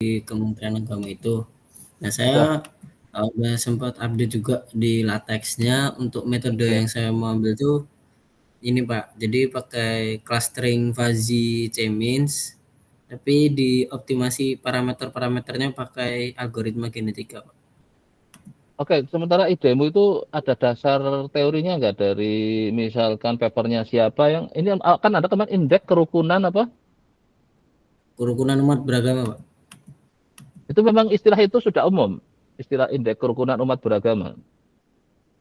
Kementerian Agama itu. Nah, saya Udah. udah sempat update juga di LaTeX-nya. Untuk metode Oke. yang saya mau ambil tuh ini Pak, jadi pakai clustering fuzzy K-means, tapi dioptimasi parameter-parameternya pakai algoritma genetika Pak. Oke, sementara idemu itu ada dasar teorinya nggak dari misalkan papernya siapa yang ini kan ada kemarin indeks kerukunan apa? Kerukunan umat beragama Pak. Itu memang istilah itu sudah umum, istilah indeks kerukunan umat beragama.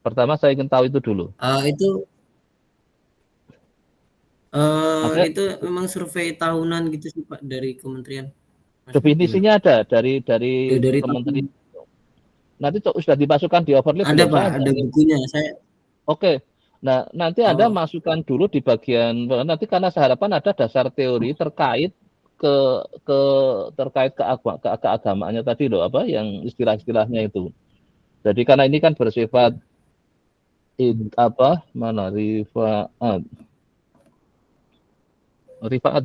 Pertama saya ingin tahu itu dulu. Itu Makanya itu memang survei tahunan gitu sih Pak dari kementerian. Maksudnya gimana? definisinya ada dari Ya, dari tahun kementerian. Nanti sudah dimasukkan di overlay ada belum? Pak, Saya ada bukunya. Saya Oke. Nah, nanti Anda oh masukkan dulu di bagian nanti karena saya harapan ada dasar teori terkait ke ke terkait keagamaannya tadi loh apa yang istilah-istilahnya itu. Jadi karena ini kan bersifat apa mana rifaat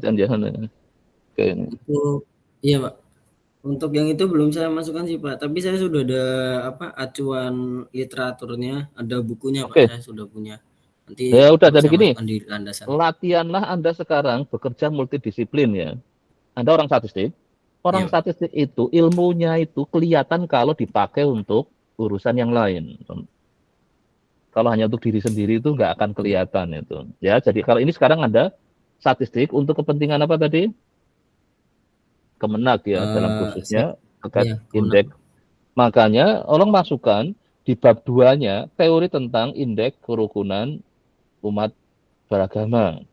kan ya. Oke. itu iya Pak. Untuk yang itu belum saya masukkan sih Pak, tapi saya sudah ada apa acuan literaturnya, ada bukunya Pak, Oke. saya sudah punya. Nanti Ya udah aku jadi saya gini, masukkan di landasan. latihanlah Anda sekarang bekerja multidisiplin ya. Anda orang statistik. Orang Iya Pak. statistik itu ilmunya itu kelihatan kalau dipakai untuk urusan yang lain. Kalau hanya untuk diri sendiri itu nggak akan kelihatan itu. Ya, jadi kalau ini sekarang ada statistik untuk kepentingan apa tadi? Kemenak ya, dalam Saya khususnya terkait iya kemenang. indeks. Makanya orang masukkan di bab 2-nya teori tentang indeks kerukunan umat beragama.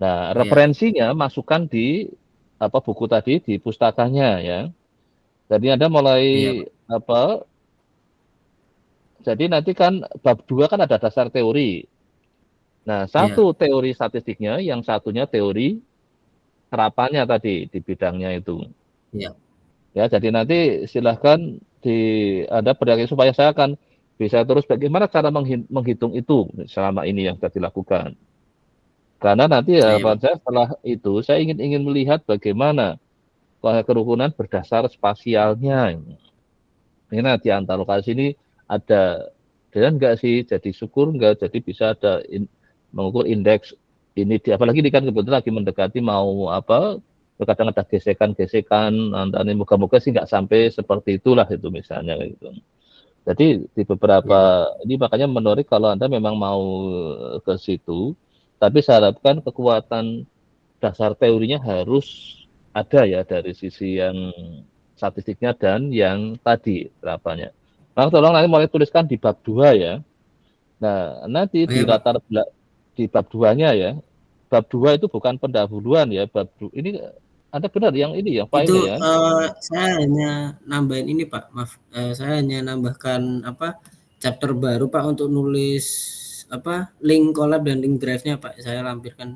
Nah, Iya. referensinya masukkan di apa buku tadi di pustakanya ya. Jadi Anda mulai Iya Pak. apa? Jadi nanti kan bab 2 kan ada dasar teori. Nah, Iya. satu teori statistiknya, yang satunya teori terapannya tadi di bidangnya itu. Iya. Ya, jadi nanti silahkan di ada berdasarkan supaya saya akan bisa terus bagaimana cara menghitung itu selama ini yang sudah dilakukan. Karena nanti Iya harapan Pak. saya setelah itu saya ingin melihat bagaimana kerukunan berdasar spasialnya. Ini nanti antar lokasi ini ada dan enggak sih jadi syukur enggak jadi bisa ada mengukur indeks ini apalagi ini kan kebetulan lagi mendekati mau apa terkadang ada gesekan-gesekan antara moga-moga sih nggak sampai seperti itulah itu misalnya gitu. Jadi di Iya Pak. beberapa ini makanya menarik kalau Anda memang mau ke situ, tapi saya harapkan kekuatan dasar teorinya harus ada ya dari sisi yang statistiknya dan yang tadi terapannya. Nah, tolong nanti mulai tuliskan di bab 2 ya. Nah, nanti Oh di iya Pak. di bab 2-nya ya. Bab 2 itu bukan pendahuluan ya, ini ada benar yang ini yang Itu filenya ya. saya hanya nambahin ini Pak. Maaf, saya hanya nambahkan apa chapter baru Pak untuk nulis apa link collab dan link drive-nya Pak. Saya lampirkan.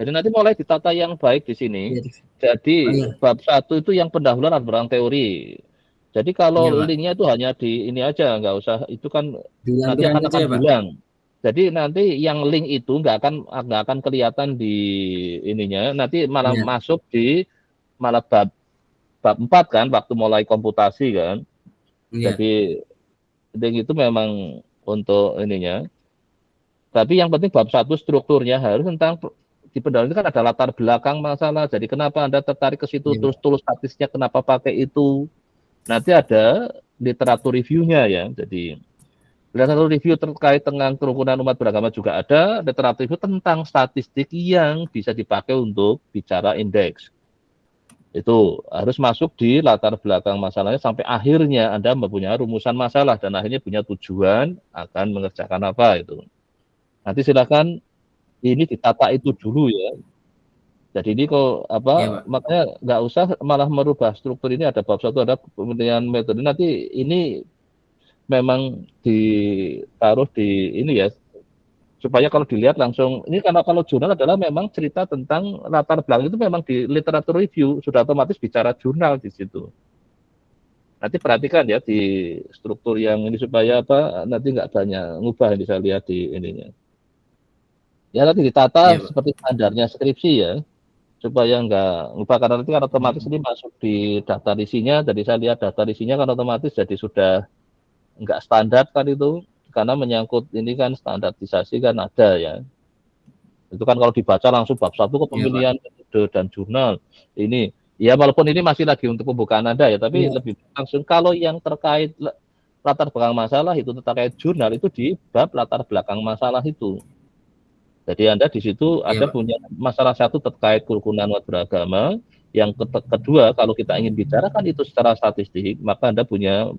Jadi nanti mulai ditata yang baik di sini. Iya. Oh Jadi iya. bab 1 itu yang pendahuluan adalah teori. Jadi Iya kalau Pak. linknya itu hanya di ini aja, nggak usah itu kan Di nanti lampiran aja akan ya Pak. bilang. Jadi nanti yang link itu nggak akan kelihatan di ininya, nanti malah Iya. masuk di malah bab 4 kan, waktu mulai komputasi kan. Iya. Jadi link itu memang untuk ininya. Tapi yang penting bab 1 strukturnya harus tentang di pendahuluan itu kan ada latar belakang masalah. Jadi kenapa Anda tertarik ke situ, Iya terus Pak. tulis statistiknya kenapa pakai itu. Nanti ada literatur reviewnya ya. Jadi literatur review terkait dengan kerukunan umat beragama juga ada. Literatur review tentang statistik yang bisa dipakai untuk bicara indeks. Itu harus masuk di latar belakang masalahnya sampai akhirnya Anda mempunyai rumusan masalah dan akhirnya punya tujuan akan mengerjakan apa itu. Nanti silakan ini ditata itu dulu ya. Jadi ini kok Iya apa Pak. makanya nggak usah malah merubah struktur ini ada bab 1 ada kemudian metode nanti ini memang ditaruh di ini ya supaya kalau dilihat langsung ini karena kalau jurnal adalah memang cerita tentang latar belakang itu memang di literatur review sudah otomatis bicara jurnal di situ. Nanti perhatikan ya di struktur yang ini supaya apa nanti nggak banyak ngubah yang bisa lihat di ininya. Ya nanti ditata Iya Pak. seperti standarnya skripsi ya. supaya nggak lupa, karena nanti kan otomatis ini masuk di daftar isinya. Jadi saya lihat daftar isinya kan otomatis jadi sudah nggak standar kan itu, karena menyangkut ini kan standarisasi kan ada ya. Itu kan kalau dibaca langsung bab 1 kepemilian metode dan jurnal. Ini ya walaupun ini masih lagi untuk pembukaan Anda ya, tapi lebih langsung kalau yang terkait latar belakang masalah itu terkait jurnal itu di bab latar belakang masalah itu. Jadi Anda di situ ada punya masalah satu terkait kerukunan umat beragama, yang kedua kalau kita ingin bicarakan itu secara statistik, maka Anda punya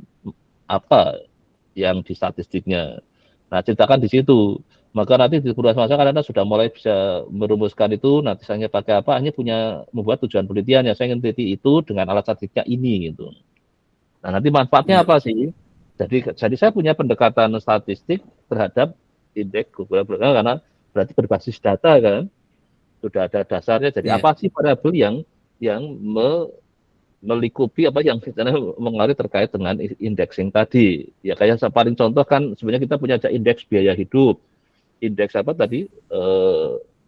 apa yang di statistiknya. Nah, ceritakan di situ. Maka nanti di kuliah masa kan Anda sudah mulai bisa merumuskan itu, nanti saya pakai apa, hanya punya membuat tujuan penelitian ya, saya ingin teliti itu dengan alat statistiknya ini gitu. Nah, nanti manfaatnya apa sih? Jadi saya punya pendekatan statistik terhadap indeks kerukunan beragama karena berarti berbasis data kan, sudah ada dasarnya. Jadi apa sih variabel yang melikupi apa yang mengaruhi terkait dengan indexing tadi. Ya kayak paling contoh kan sebenarnya kita punya indeks biaya hidup. Indeks apa tadi?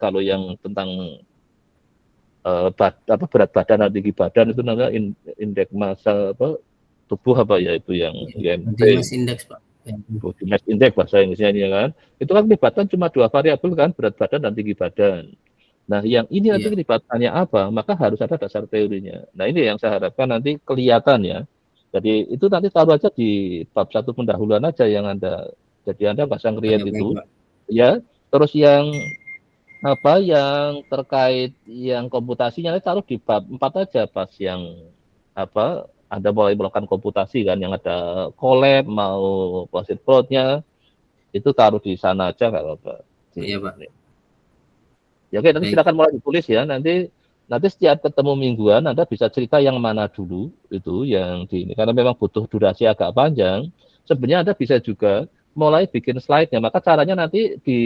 Kalau yang tentang berat badan dan tinggi badan itu namanya indeks massa tubuh apa ya itu yang IMT. Body mass index, Pak. Body mass index bahasa Indonesia kan. Itu kan melibatkan cuma 2 variabel kan, berat badan dan tinggi badan. Nah, yang ini nanti libatannya apa, maka harus ada dasar teorinya. Nah, ini yang saya harapkan nanti kelihatan ya. Jadi itu nanti taruh aja di bab 1 pendahuluan aja yang Anda. Jadi Anda nggak usah ngelihat itu. Ya, terus yang yang terkait yang komputasinya nanti taruh di bab 4 aja pas yang Anda mulai melakukan komputasi kan, yang ada collab mau posit plotnya itu taruh di sana aja nggak apa-apa. Iya, Pak. Ya oke, nanti silakan mulai ditulis ya. Nanti setiap ketemu mingguan Anda bisa cerita yang mana dulu itu yang di ini, karena memang butuh durasi agak panjang. Sebenarnya Anda bisa juga mulai bikin slide-nya. Maka caranya nanti di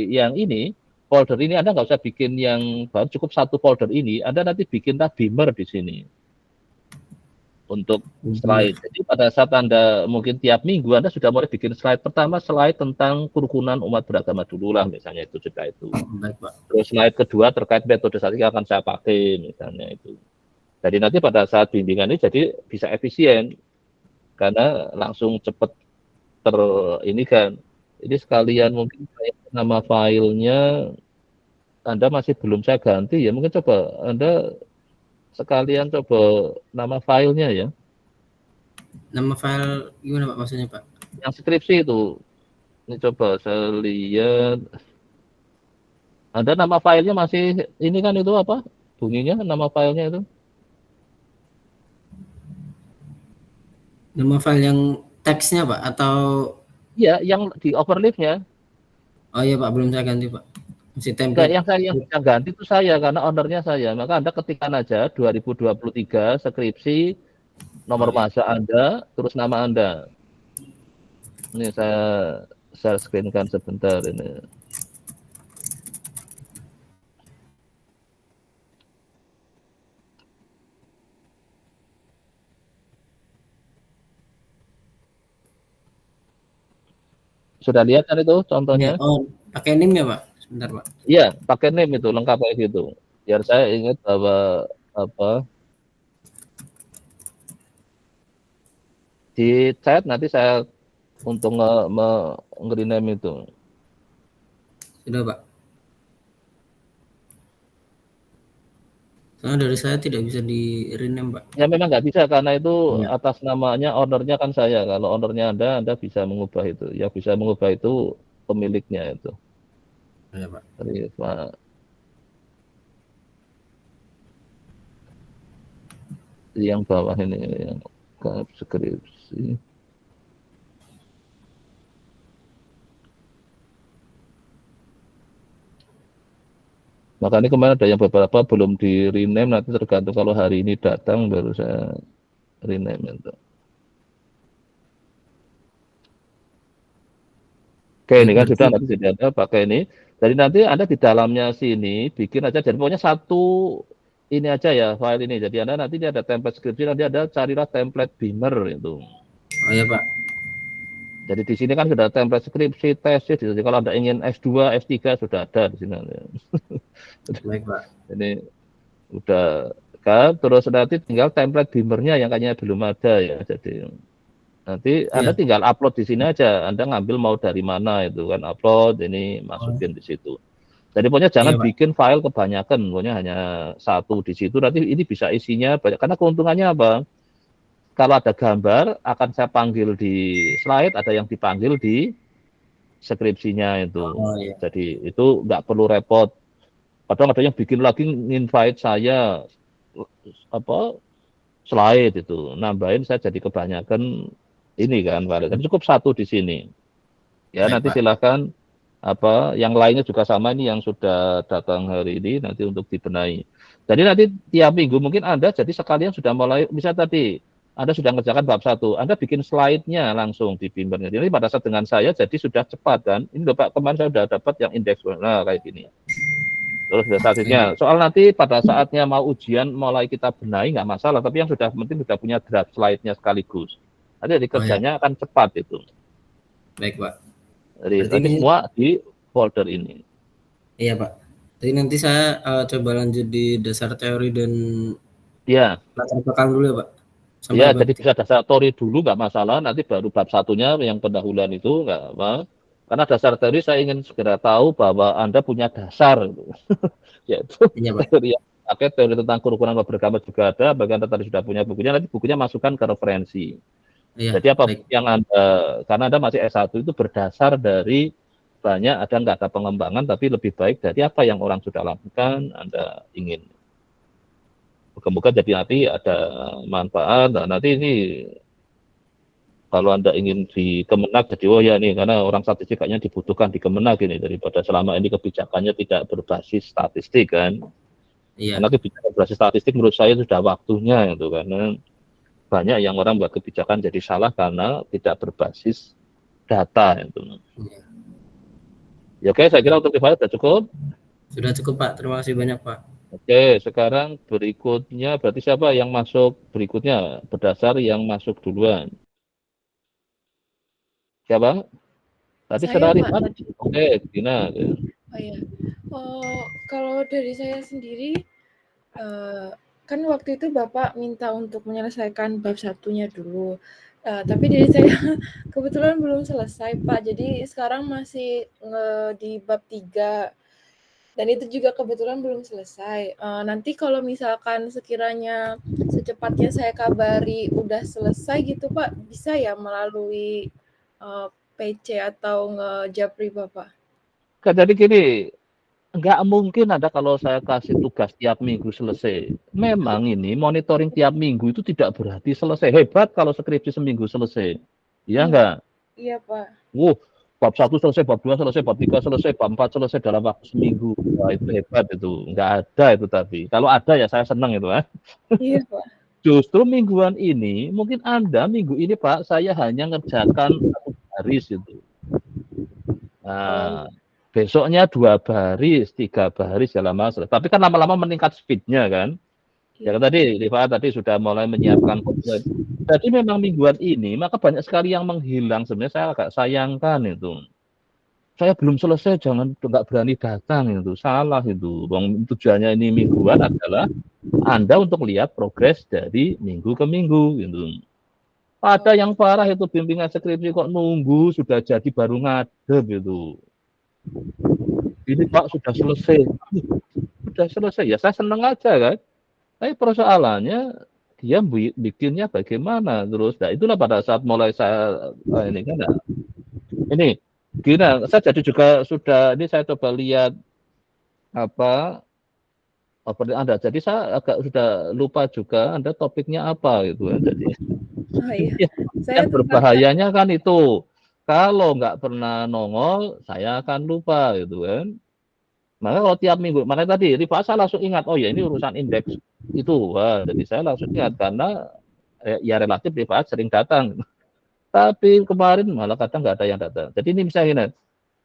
yang ini folder ini Anda nggak usah bikin yang baru, cukup satu folder ini. Anda nanti bikinlah beamer di sini untuk slide. Jadi pada saat Anda mungkin tiap minggu Anda sudah mulai bikin slide. Pertama slide tentang kerukunan umat beragama dulu lah misalnya itu cerita itu. Terus slide kedua terkait metode statistik yang akan saya pakai misalnya itu. Jadi nanti pada saat bimbingan ini jadi bisa efisien karena langsung cepat ini kan. Ini sekalian mungkin nama filenya Anda masih belum saya ganti ya, mungkin coba Anda sekalian coba nama filenya ya. Nama file gimana Pak maksudnya Pak? Yang skripsi itu. Ini coba saya lihat. Ada nama filenya masih ini kan itu apa? Bunyinya nama filenya itu. Nama file yang teksnya Pak atau? Iya, yang di overleaf-nya. Oh iya Pak, belum saya ganti Pak. Masih template. Yang ganti itu saya karena ownernya saya. Maka Anda ketikkan aja 2023 skripsi, nomor masa Anda, terus nama Anda. Ini saya share screen-kan sebentar ini. Sudah lihat kan itu contohnya? Ya, oh, pakai NIM ya Pak? Sebentar Pak. Iya, pakai NIM itu lengkap kayak gitu. Biar saya ingat bahwa di chat nanti saya untuk nge-rename itu. Sudah Pak. Karena dari saya tidak bisa di rename Pak. Ya memang nggak bisa karena itu atas namanya ownernya kan saya. Kalau ownernya Anda bisa mengubah itu. Ya bisa mengubah itu pemiliknya itu. Ya Pak. Jadi Pak. Yang bawah ini yang skripsi. Maka ini kemarin ada yang beberapa belum di rename, nanti tergantung kalau hari ini datang baru saya rename itu. Oke, ini kan sudah nanti jadi Anda pakai ini. Jadi nanti Anda di dalamnya sini bikin aja, jadi pokoknya satu ini aja ya file ini. Jadi Anda nanti ada template skripsi, nanti ada carilah template beamer itu. Oh ya Pak. Jadi di sini kan sudah template skripsi, tesis. Jadi kalau Anda ingin S2, S3 sudah ada di sini. Baik, Pak. Ini udah kan, terus nanti tinggal template beamernya yang kayaknya belum ada ya. Jadi nanti Anda Iya. tinggal upload di sini aja. Anda ngambil mau dari mana itu kan, upload ini Oh, masukin di situ. Jadi pokoknya iya, jangan Pak. bikin file kebanyakan, pokoknya hanya satu di situ. Nanti ini bisa isinya banyak. Karena keuntungannya apa? Kalau ada gambar akan saya panggil di slide, ada yang dipanggil di skripsinya itu. Oh, iya. Jadi itu nggak perlu repot. Kadang ada yang bikin lagi invite saya apa slide itu, nambahin saya jadi kebanyakan ini kan, tapi cukup satu di sini. Ya Baik, nanti Pak. silakan apa yang lainnya juga sama ini yang sudah datang hari ini nanti untuk dibenahi. Jadi nanti tiap minggu mungkin Anda jadi sekalian sudah mulai bisa tadi Anda sudah ngerjakan bab 1, Anda bikin slide-nya langsung di Beamer-nya. Jadi pada saat dengan saya jadi sudah cepat kan. Ini loh Pak, kemarin saya sudah dapat yang indeks nah kayak gini. Terus sudah statusnya. Iya. Soal nanti pada saatnya mau ujian mulai kita benahi nggak masalah, tapi yang sudah penting sudah punya draft slide-nya sekaligus. Nanti jadi Oh, ya. kerjanya akan cepat itu. Baik, Pak. Jadi Berarti nanti ini, semua di folder ini. iya, Pak. Jadi nanti saya coba lanjut di dasar teori dan Ya, latar belakang dulu ya, Pak. Sampai ya, bab jadi bisa 3. dasar teori dulu nggak masalah, nanti baru bab satunya yang pendahuluan itu nggak apa. Karena dasar teori saya ingin segera tahu bahwa Anda punya dasar, gitu. Yaitu Iya, Pak. teori yang pakai teori tentang kerukunan beragama juga ada, bagian Anda tadi sudah punya bukunya, nanti bukunya masukkan ke referensi. Iya, Jadi apa baik. yang Anda, karena Anda masih S1 itu berdasar dari banyak ada nggak ada pengembangan, tapi lebih baik dari apa yang orang sudah lakukan, Anda ingin. Moga-moga jadi nanti ada manfaat. Nah, nanti ini kalau Anda ingin di Kemenak jadi oh ya nih karena orang statistik kayaknya dibutuhkan di Kemenak ini daripada selama ini kebijakannya tidak berbasis statistik kan. Iya. Karena kebijakan berbasis statistik menurut saya sudah waktunya itu karena banyak yang orang buat kebijakan jadi salah karena tidak berbasis data itu. Iya. Ya oke, saya kira untuk dibahas sudah cukup. Sudah cukup, Pak. Terima kasih banyak, Pak. Oke, sekarang berikutnya berarti siapa yang masuk berikutnya berdasar yang masuk duluan. Siapa? Tadi Saya, saudara Pak, Rifat. tadi. Oke, Dina. Oh iya. Kalau dari saya sendiri, kan waktu itu Bapak minta untuk menyelesaikan bab satunya dulu. Tapi dari saya kebetulan belum selesai, Pak. Jadi sekarang masih di bab 3. Dan itu juga kebetulan belum selesai. Nanti kalau misalkan sekiranya secepatnya saya kabari udah selesai gitu, Pak, bisa ya melalui PC atau ngejapri Bapak? Jadi gini, nggak mungkin ada kalau saya kasih tugas tiap minggu selesai. Memang ini monitoring tiap minggu itu tidak berarti selesai. Hebat kalau skripsi seminggu selesai. Iya Iya, nggak? iya Pak. Bab 1 selesai, bab 2 selesai, bab 3 selesai, bab 4 selesai dalam waktu seminggu. Wah, itu hebat itu. Nggak ada itu tapi. Kalau ada ya saya senang itu. Iya Pak. Justru mingguan ini, mungkin Anda minggu ini Pak, saya hanya ngerjakan satu baris itu. Nah, besoknya 2 baris, 3 baris ya lama. Tapi kan lama-lama meningkat speednya kan. Ya kan tadi, Rifa tadi sudah mulai menyiapkan komplain. Jadi memang mingguan ini, maka banyak sekali yang menghilang. Sebenarnya saya agak sayangkan itu. Saya belum selesai, jangan nggak berani datang itu. Salah itu. Tujuannya ini mingguan adalah Anda untuk lihat progres dari minggu ke minggu gitu. Ada yang parah itu bimbingan skripsi kok nunggu sudah jadi baru ngadep itu. Ini Pak sudah selesai. Sudah selesai ya saya seneng aja kan. Tapi persoalannya dia bikinnya bagaimana terus. Nah itulah pada saat mulai saya ini kan nah, ini gini saya jadi juga sudah ini saya coba lihat apa Anda. Jadi saya agak sudah lupa juga Anda topiknya apa gitu kan. Jadi Oh iya. ya, Saya yang tentang berbahayanya kan itu kalau nggak pernah nongol saya akan lupa gitu kan. Maka kalau tiap minggu, makanya tadi Rifa saya langsung ingat, oh ya ini urusan indeks itu. Wah, jadi saya langsung ingat karena ya relatif Rifa sering datang. Tapi kemarin malah kadang nggak ada yang datang. Jadi ini misalnya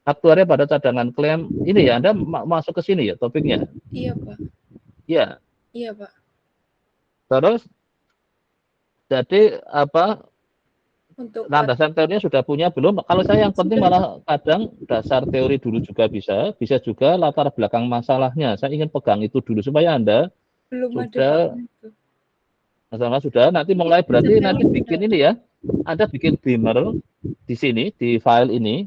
aktuaria pada cadangan klaim ini ya Anda masuk ke sini ya topiknya. Iya Pak. Ya. Iya Pak. Terus jadi apa untuk landasan teorinya sudah punya belum? Kalau saya yang penting malah kadang dasar teori dulu juga bisa juga latar belakang masalahnya. Saya ingin pegang itu dulu supaya Anda belum ada Pak sudah itu. sama sudah nanti mulai berarti nanti bikin ini ya. Anda bikin beamer di sini di file ini.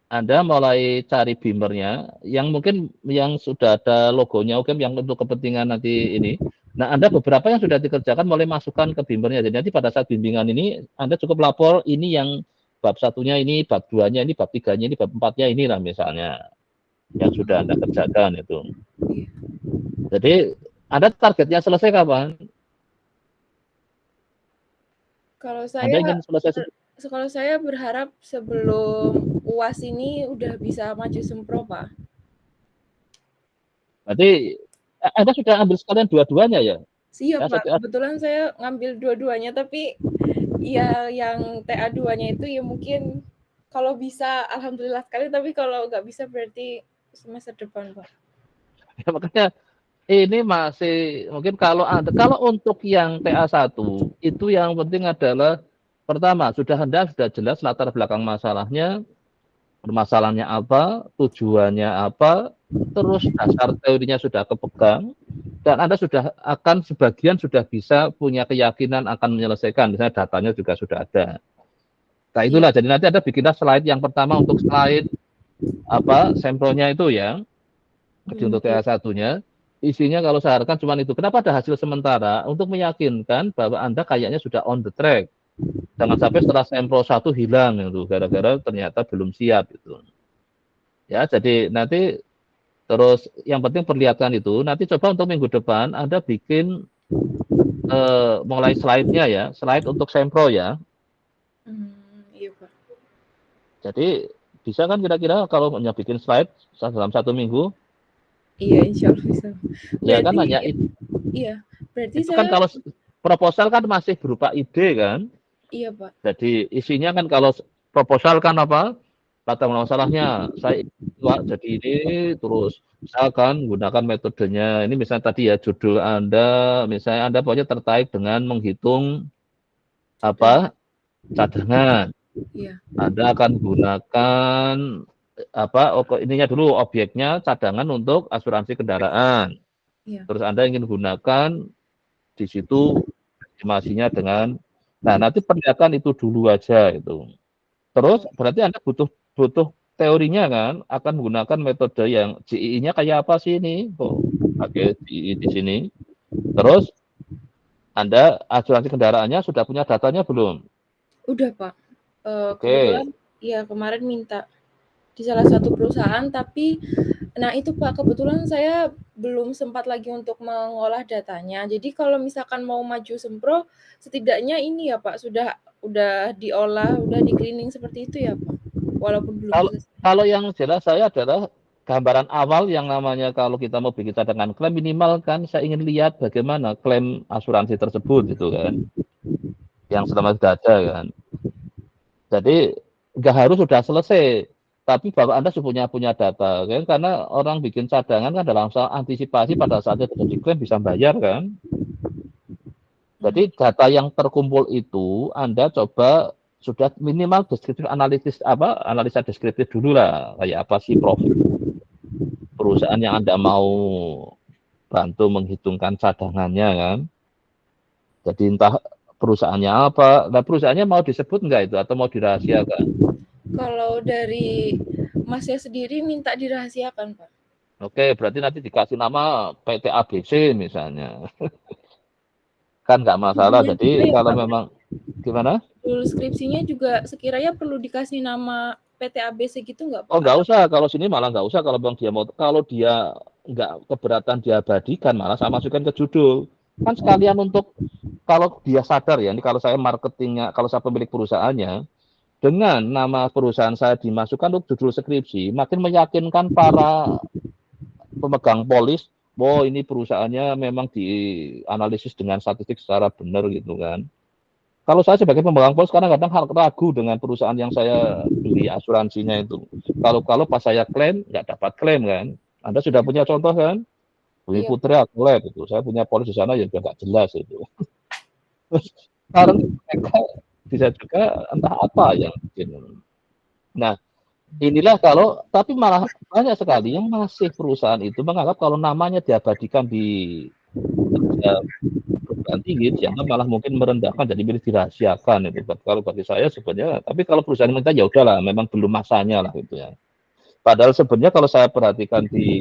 Anda mulai cari beamernya yang mungkin yang sudah ada logonya oke yang untuk kepentingan nanti ini. Nah, Anda beberapa yang sudah dikerjakan mulai masukkan ke beamernya. Jadi nanti pada saat bimbingan ini Anda cukup lapor ini yang bab satunya ini, bab duanya ini, bab tiganya ini, bab empatnya ini lah misalnya yang sudah Anda kerjakan itu. Jadi Anda targetnya selesai kapan? Kalau Anda ingin selesai kalau saya berharap sebelum UAS ini udah bisa maju sempro, Pak. Berarti Anda sudah ambil sekalian dua-duanya ya? Iya, Ya, Pak. Kebetulan saya ngambil dua-duanya, tapi ya yang TA2-nya itu ya mungkin kalau bisa alhamdulillah sekali, tapi kalau nggak bisa berarti semester depan, Pak. Ya, makanya ini masih mungkin kalau untuk yang TA1 itu yang penting adalah pertama sudah jelas latar belakang masalahnya, permasalahannya apa, tujuannya apa, terus dasar teorinya sudah kepegang dan Anda sudah akan sebagian sudah bisa punya keyakinan akan menyelesaikan, misalnya datanya juga sudah ada. Nah, itulah jadi nanti ada bikinlah slide yang pertama untuk slide sampelnya itu ya. Jadi untuk TA1-nya isinya kalau saya harapkan cuma itu. Kenapa ada hasil sementara? Untuk meyakinkan bahwa Anda kayaknya sudah on the track. Jangan sampai setelah sampel 1 hilang itu gara-gara ternyata belum siap itu. Ya, jadi nanti terus yang penting perlihatkan itu. Nanti coba untuk minggu depan Anda bikin mulai slide-nya ya, slide untuk sampel ya. Iya, Pak. Jadi bisa kan kira-kira kalau hanya bikin slide dalam 1 minggu? Iya, insya Allah bisa. Berarti, ya kan hanya itu. Iya, berarti itu kan kalau proposal kan masih berupa ide kan? Iya, Pak. Jadi isinya kan kalau proposal kan apa? Latar masalahnya saya jadi ini terus saya akan gunakan metodenya. Ini misalnya tadi ya judul Anda, misalnya Anda pokoknya tertarik dengan menghitung cadangan. Iya. Anda akan gunakan ininya dulu objeknya cadangan untuk asuransi kendaraan. Iya. Terus Anda ingin gunakan di situ estimasinya dengan nanti perlihatkan itu dulu aja itu. Terus berarti Anda butuh teorinya kan akan menggunakan metode yang GII-nya kayak apa sih ini? Pakai GII di sini. Terus Anda asuransi kendaraannya sudah punya datanya belum? Udah, Pak. Kebetulan ya kemarin minta di salah satu perusahaan, tapi nah itu Pak, kebetulan saya belum sempat lagi untuk mengolah datanya. Jadi kalau misalkan mau maju sempro, setidaknya ini ya Pak, udah diolah, udah di cleaning seperti itu ya Pak, walaupun belum selesai. Kalau yang jelas saya adalah gambaran awal yang namanya kalau kita mau bikin cadangan klaim minimal kan saya ingin lihat bagaimana klaim asuransi tersebut gitu kan, yang selama sudah ada kan. Jadi nggak harus sudah selesai, tapi bahwa Anda sudah punya data kan, karena orang bikin cadangan kan dalam soal antisipasi pada saat terjadi klaim bisa bayar kan. Jadi data yang terkumpul itu Anda coba sudah minimal deskriptif analisa deskriptif dulu lah, kayak apa sih profil perusahaan yang Anda mau bantu menghitungkan cadangannya kan. Jadi entah perusahaannya apa, nah perusahaannya mau disebut enggak itu atau mau dirahasiakan? Kalau dari Masnya sendiri minta dirahasiakan, Pak. Oke, berarti nanti dikasih nama PT ABC misalnya. Kan nggak masalah, jadi kalau memang gimana? Skripsinya juga sekiranya perlu dikasih nama PT ABC gitu nggak Pak? Oh nggak usah, kalau sini malah nggak usah kalau bang dia mau, kalau dia nggak keberatan diabadikan malah saya masukkan ke judul. Kan sekalian untuk kalau dia sadar ya, ini kalau saya marketingnya, kalau saya pemilik perusahaannya, dengan nama perusahaan saya dimasukkan untuk judul skripsi, makin meyakinkan para pemegang polis, ini perusahaannya memang dianalisis dengan statistik secara benar gitu kan. Kalau saya sebagai pemegang polis kadang-kadang ragu dengan perusahaan yang saya beli asuransinya itu. Kalau pas saya klaim nggak dapat klaim kan. Anda sudah punya contoh kan? Bumi Putra Lab itu, saya punya polis di sana yang juga nggak jelas itu. Sekarang mereka bisa juga entah apa yang bikin. Nah, inilah tapi malah banyak sekali yang masih perusahaan itu menganggap kalau namanya diabadikan di perguruan tinggi, dianggap malah mungkin merendahkan, jadi milih dirahasiakan itu. Kalau bagi saya sebenarnya, tapi kalau perusahaan minta ya udahlah, memang belum masanya lah gitu ya. Padahal sebenarnya kalau saya perhatikan di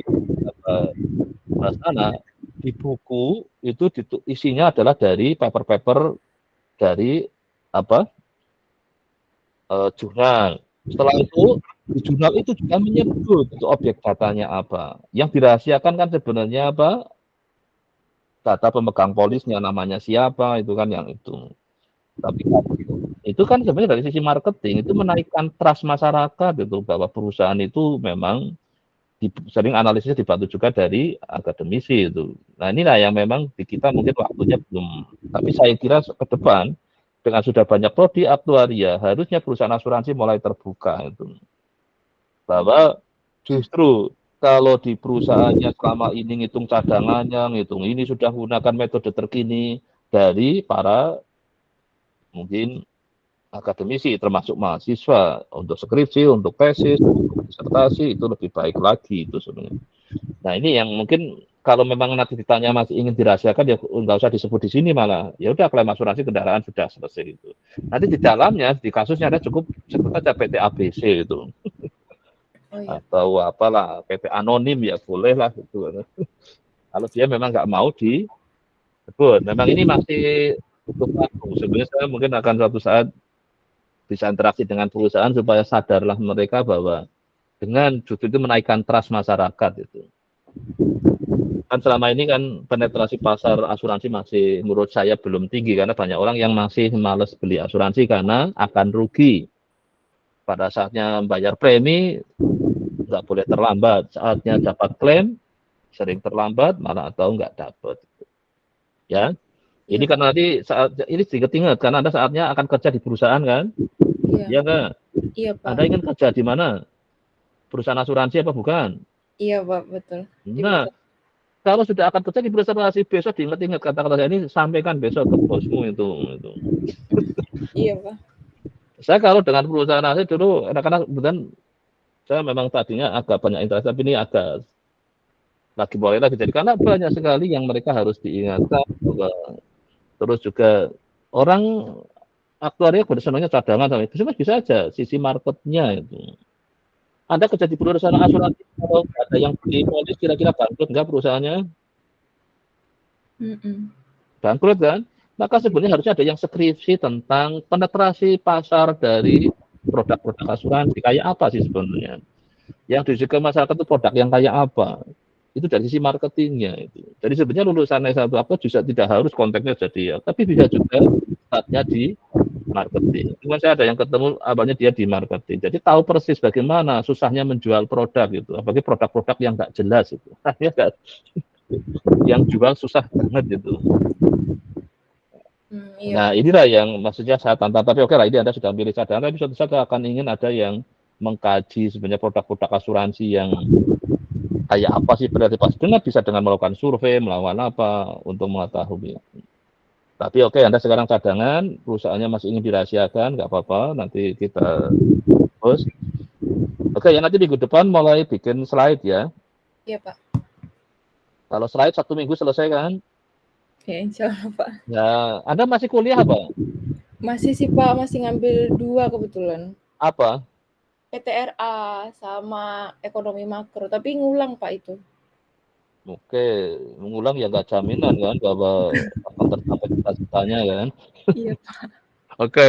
sana, di buku itu isinya adalah dari paper-paper dari jurnal. Setelah itu di jurnal itu juga menyebut itu objek datanya apa. Yang dirahasiakan kan sebenarnya data pemegang polisnya, namanya siapa, itu kan yang itu. Tapi itu kan sebenarnya dari sisi marketing itu menaikkan trust masyarakat itu, bahwa perusahaan itu memang sering analisisnya dibantu juga dari akademisi itu. Nah, inilah yang memang di kita mungkin waktunya belum. Tapi saya kira ke depan dengan sudah banyak prodi aktuaria, harusnya perusahaan asuransi mulai terbuka itu. Bahwa justru kalau di perusahaannya selama ini ngitung cadangannya, ngitung ini sudah menggunakan metode terkini dari para mungkin akademisi, termasuk mahasiswa, untuk skripsi, untuk tesis, untuk disertasi, itu lebih baik lagi itu sebenarnya. Nah, ini yang mungkin kalau memang nanti ditanya masih ingin dirahasiakan, ya nggak usah disebut di sini malah. Ya udah, klaim asuransi kendaraan sudah selesai itu. Nanti di dalamnya, di kasusnya ada cukup sebut saja PT ABC itu. Oh iya. Atau apalah, PT anonim ya boleh lah itu. Kalau dia memang nggak mau disebut. Memang ini masih cukup waktu. Sebenarnya saya mungkin akan suatu saat bisa interaksi dengan perusahaan supaya sadarlah mereka bahwa dengan justru itu menaikkan trust masyarakat itu. Kan selama ini kan penetrasi pasar asuransi masih menurut saya belum tinggi karena banyak orang yang masih males beli asuransi karena akan rugi. Pada saatnya bayar premi nggak boleh terlambat, saatnya dapat klaim sering terlambat malah atau nggak dapat. Ya, ini Iya, kan nanti saat ini sedikit ingat karena Anda saatnya akan kerja di perusahaan kan? Iya. Iya nggak? Iya, Pak. Anda ingin kerja di mana? Perusahaan asuransi apa bukan? Iya, Pak, betul. Nah, kalau sudah akan kerja di perusahaan asuransi, besok diingat-ingat kata-kata saya ini, sampaikan besok ke bosmu itu. Iya, Pak. Saya kalau dengan perusahaan asuransi dulu, kadang-kadang kemudian saya memang tadinya agak banyak interaksi, tapi ini agak lagi boleh lagi jadi karena banyak sekali yang mereka harus diingatkan bahwa terus juga orang aktuaria pada senangnya cadangan sama itu bisa aja sisi marketnya itu. Anda kerja di perusahaan asuransi kalau ada yang beli polis kira-kira bangkrut nggak perusahaannya? Bangkrut kan? Maka sebenarnya harusnya ada yang skripsi tentang penetrasi pasar dari produk-produk asuransi. Kayak apa sih sebenarnya? Yang disukai masyarakat itu produk yang kayak apa? Itu dari sisi marketingnya itu. Jadi sebenarnya lulusan S1 apa juga tidak harus konteksnya jadi ya, tapi bisa juga saatnya di marketing. Cuma saya ada yang ketemu awalnya dia di marketing. Jadi tahu persis bagaimana susahnya menjual produk gitu. Apalagi produk-produk yang nggak jelas itu. Yang jual susah banget gitu. Iya. Nah, inilah yang maksudnya saya tantang. Tapi oke lah, ini Anda sudah pilih cadangan, tapi suatu saat akan ingin ada yang mengkaji sebenarnya produk-produk asuransi yang kayak apa sih berarti pas bisa dengan melakukan survei, melakukan apa untuk mengetahui. Tapi oke, Anda sekarang cadangan, perusahaannya masih ingin dirahasiakan, nggak apa-apa, nanti kita post. Oke, ya nanti minggu depan mulai bikin slide ya. Iya, Pak. Kalau slide 1 minggu selesai kan? Ya, insya Allah, Pak. Ya, Anda masih kuliah apa? Masih sih, Pak, masih ngambil 2 kebetulan. Apa? PTRA sama ekonomi makro, tapi ngulang, Pak, itu. Oke, mengulang ya nggak jaminan kan bahwa akan tercapai cita-citanya kan. Iya, Pak. Oke,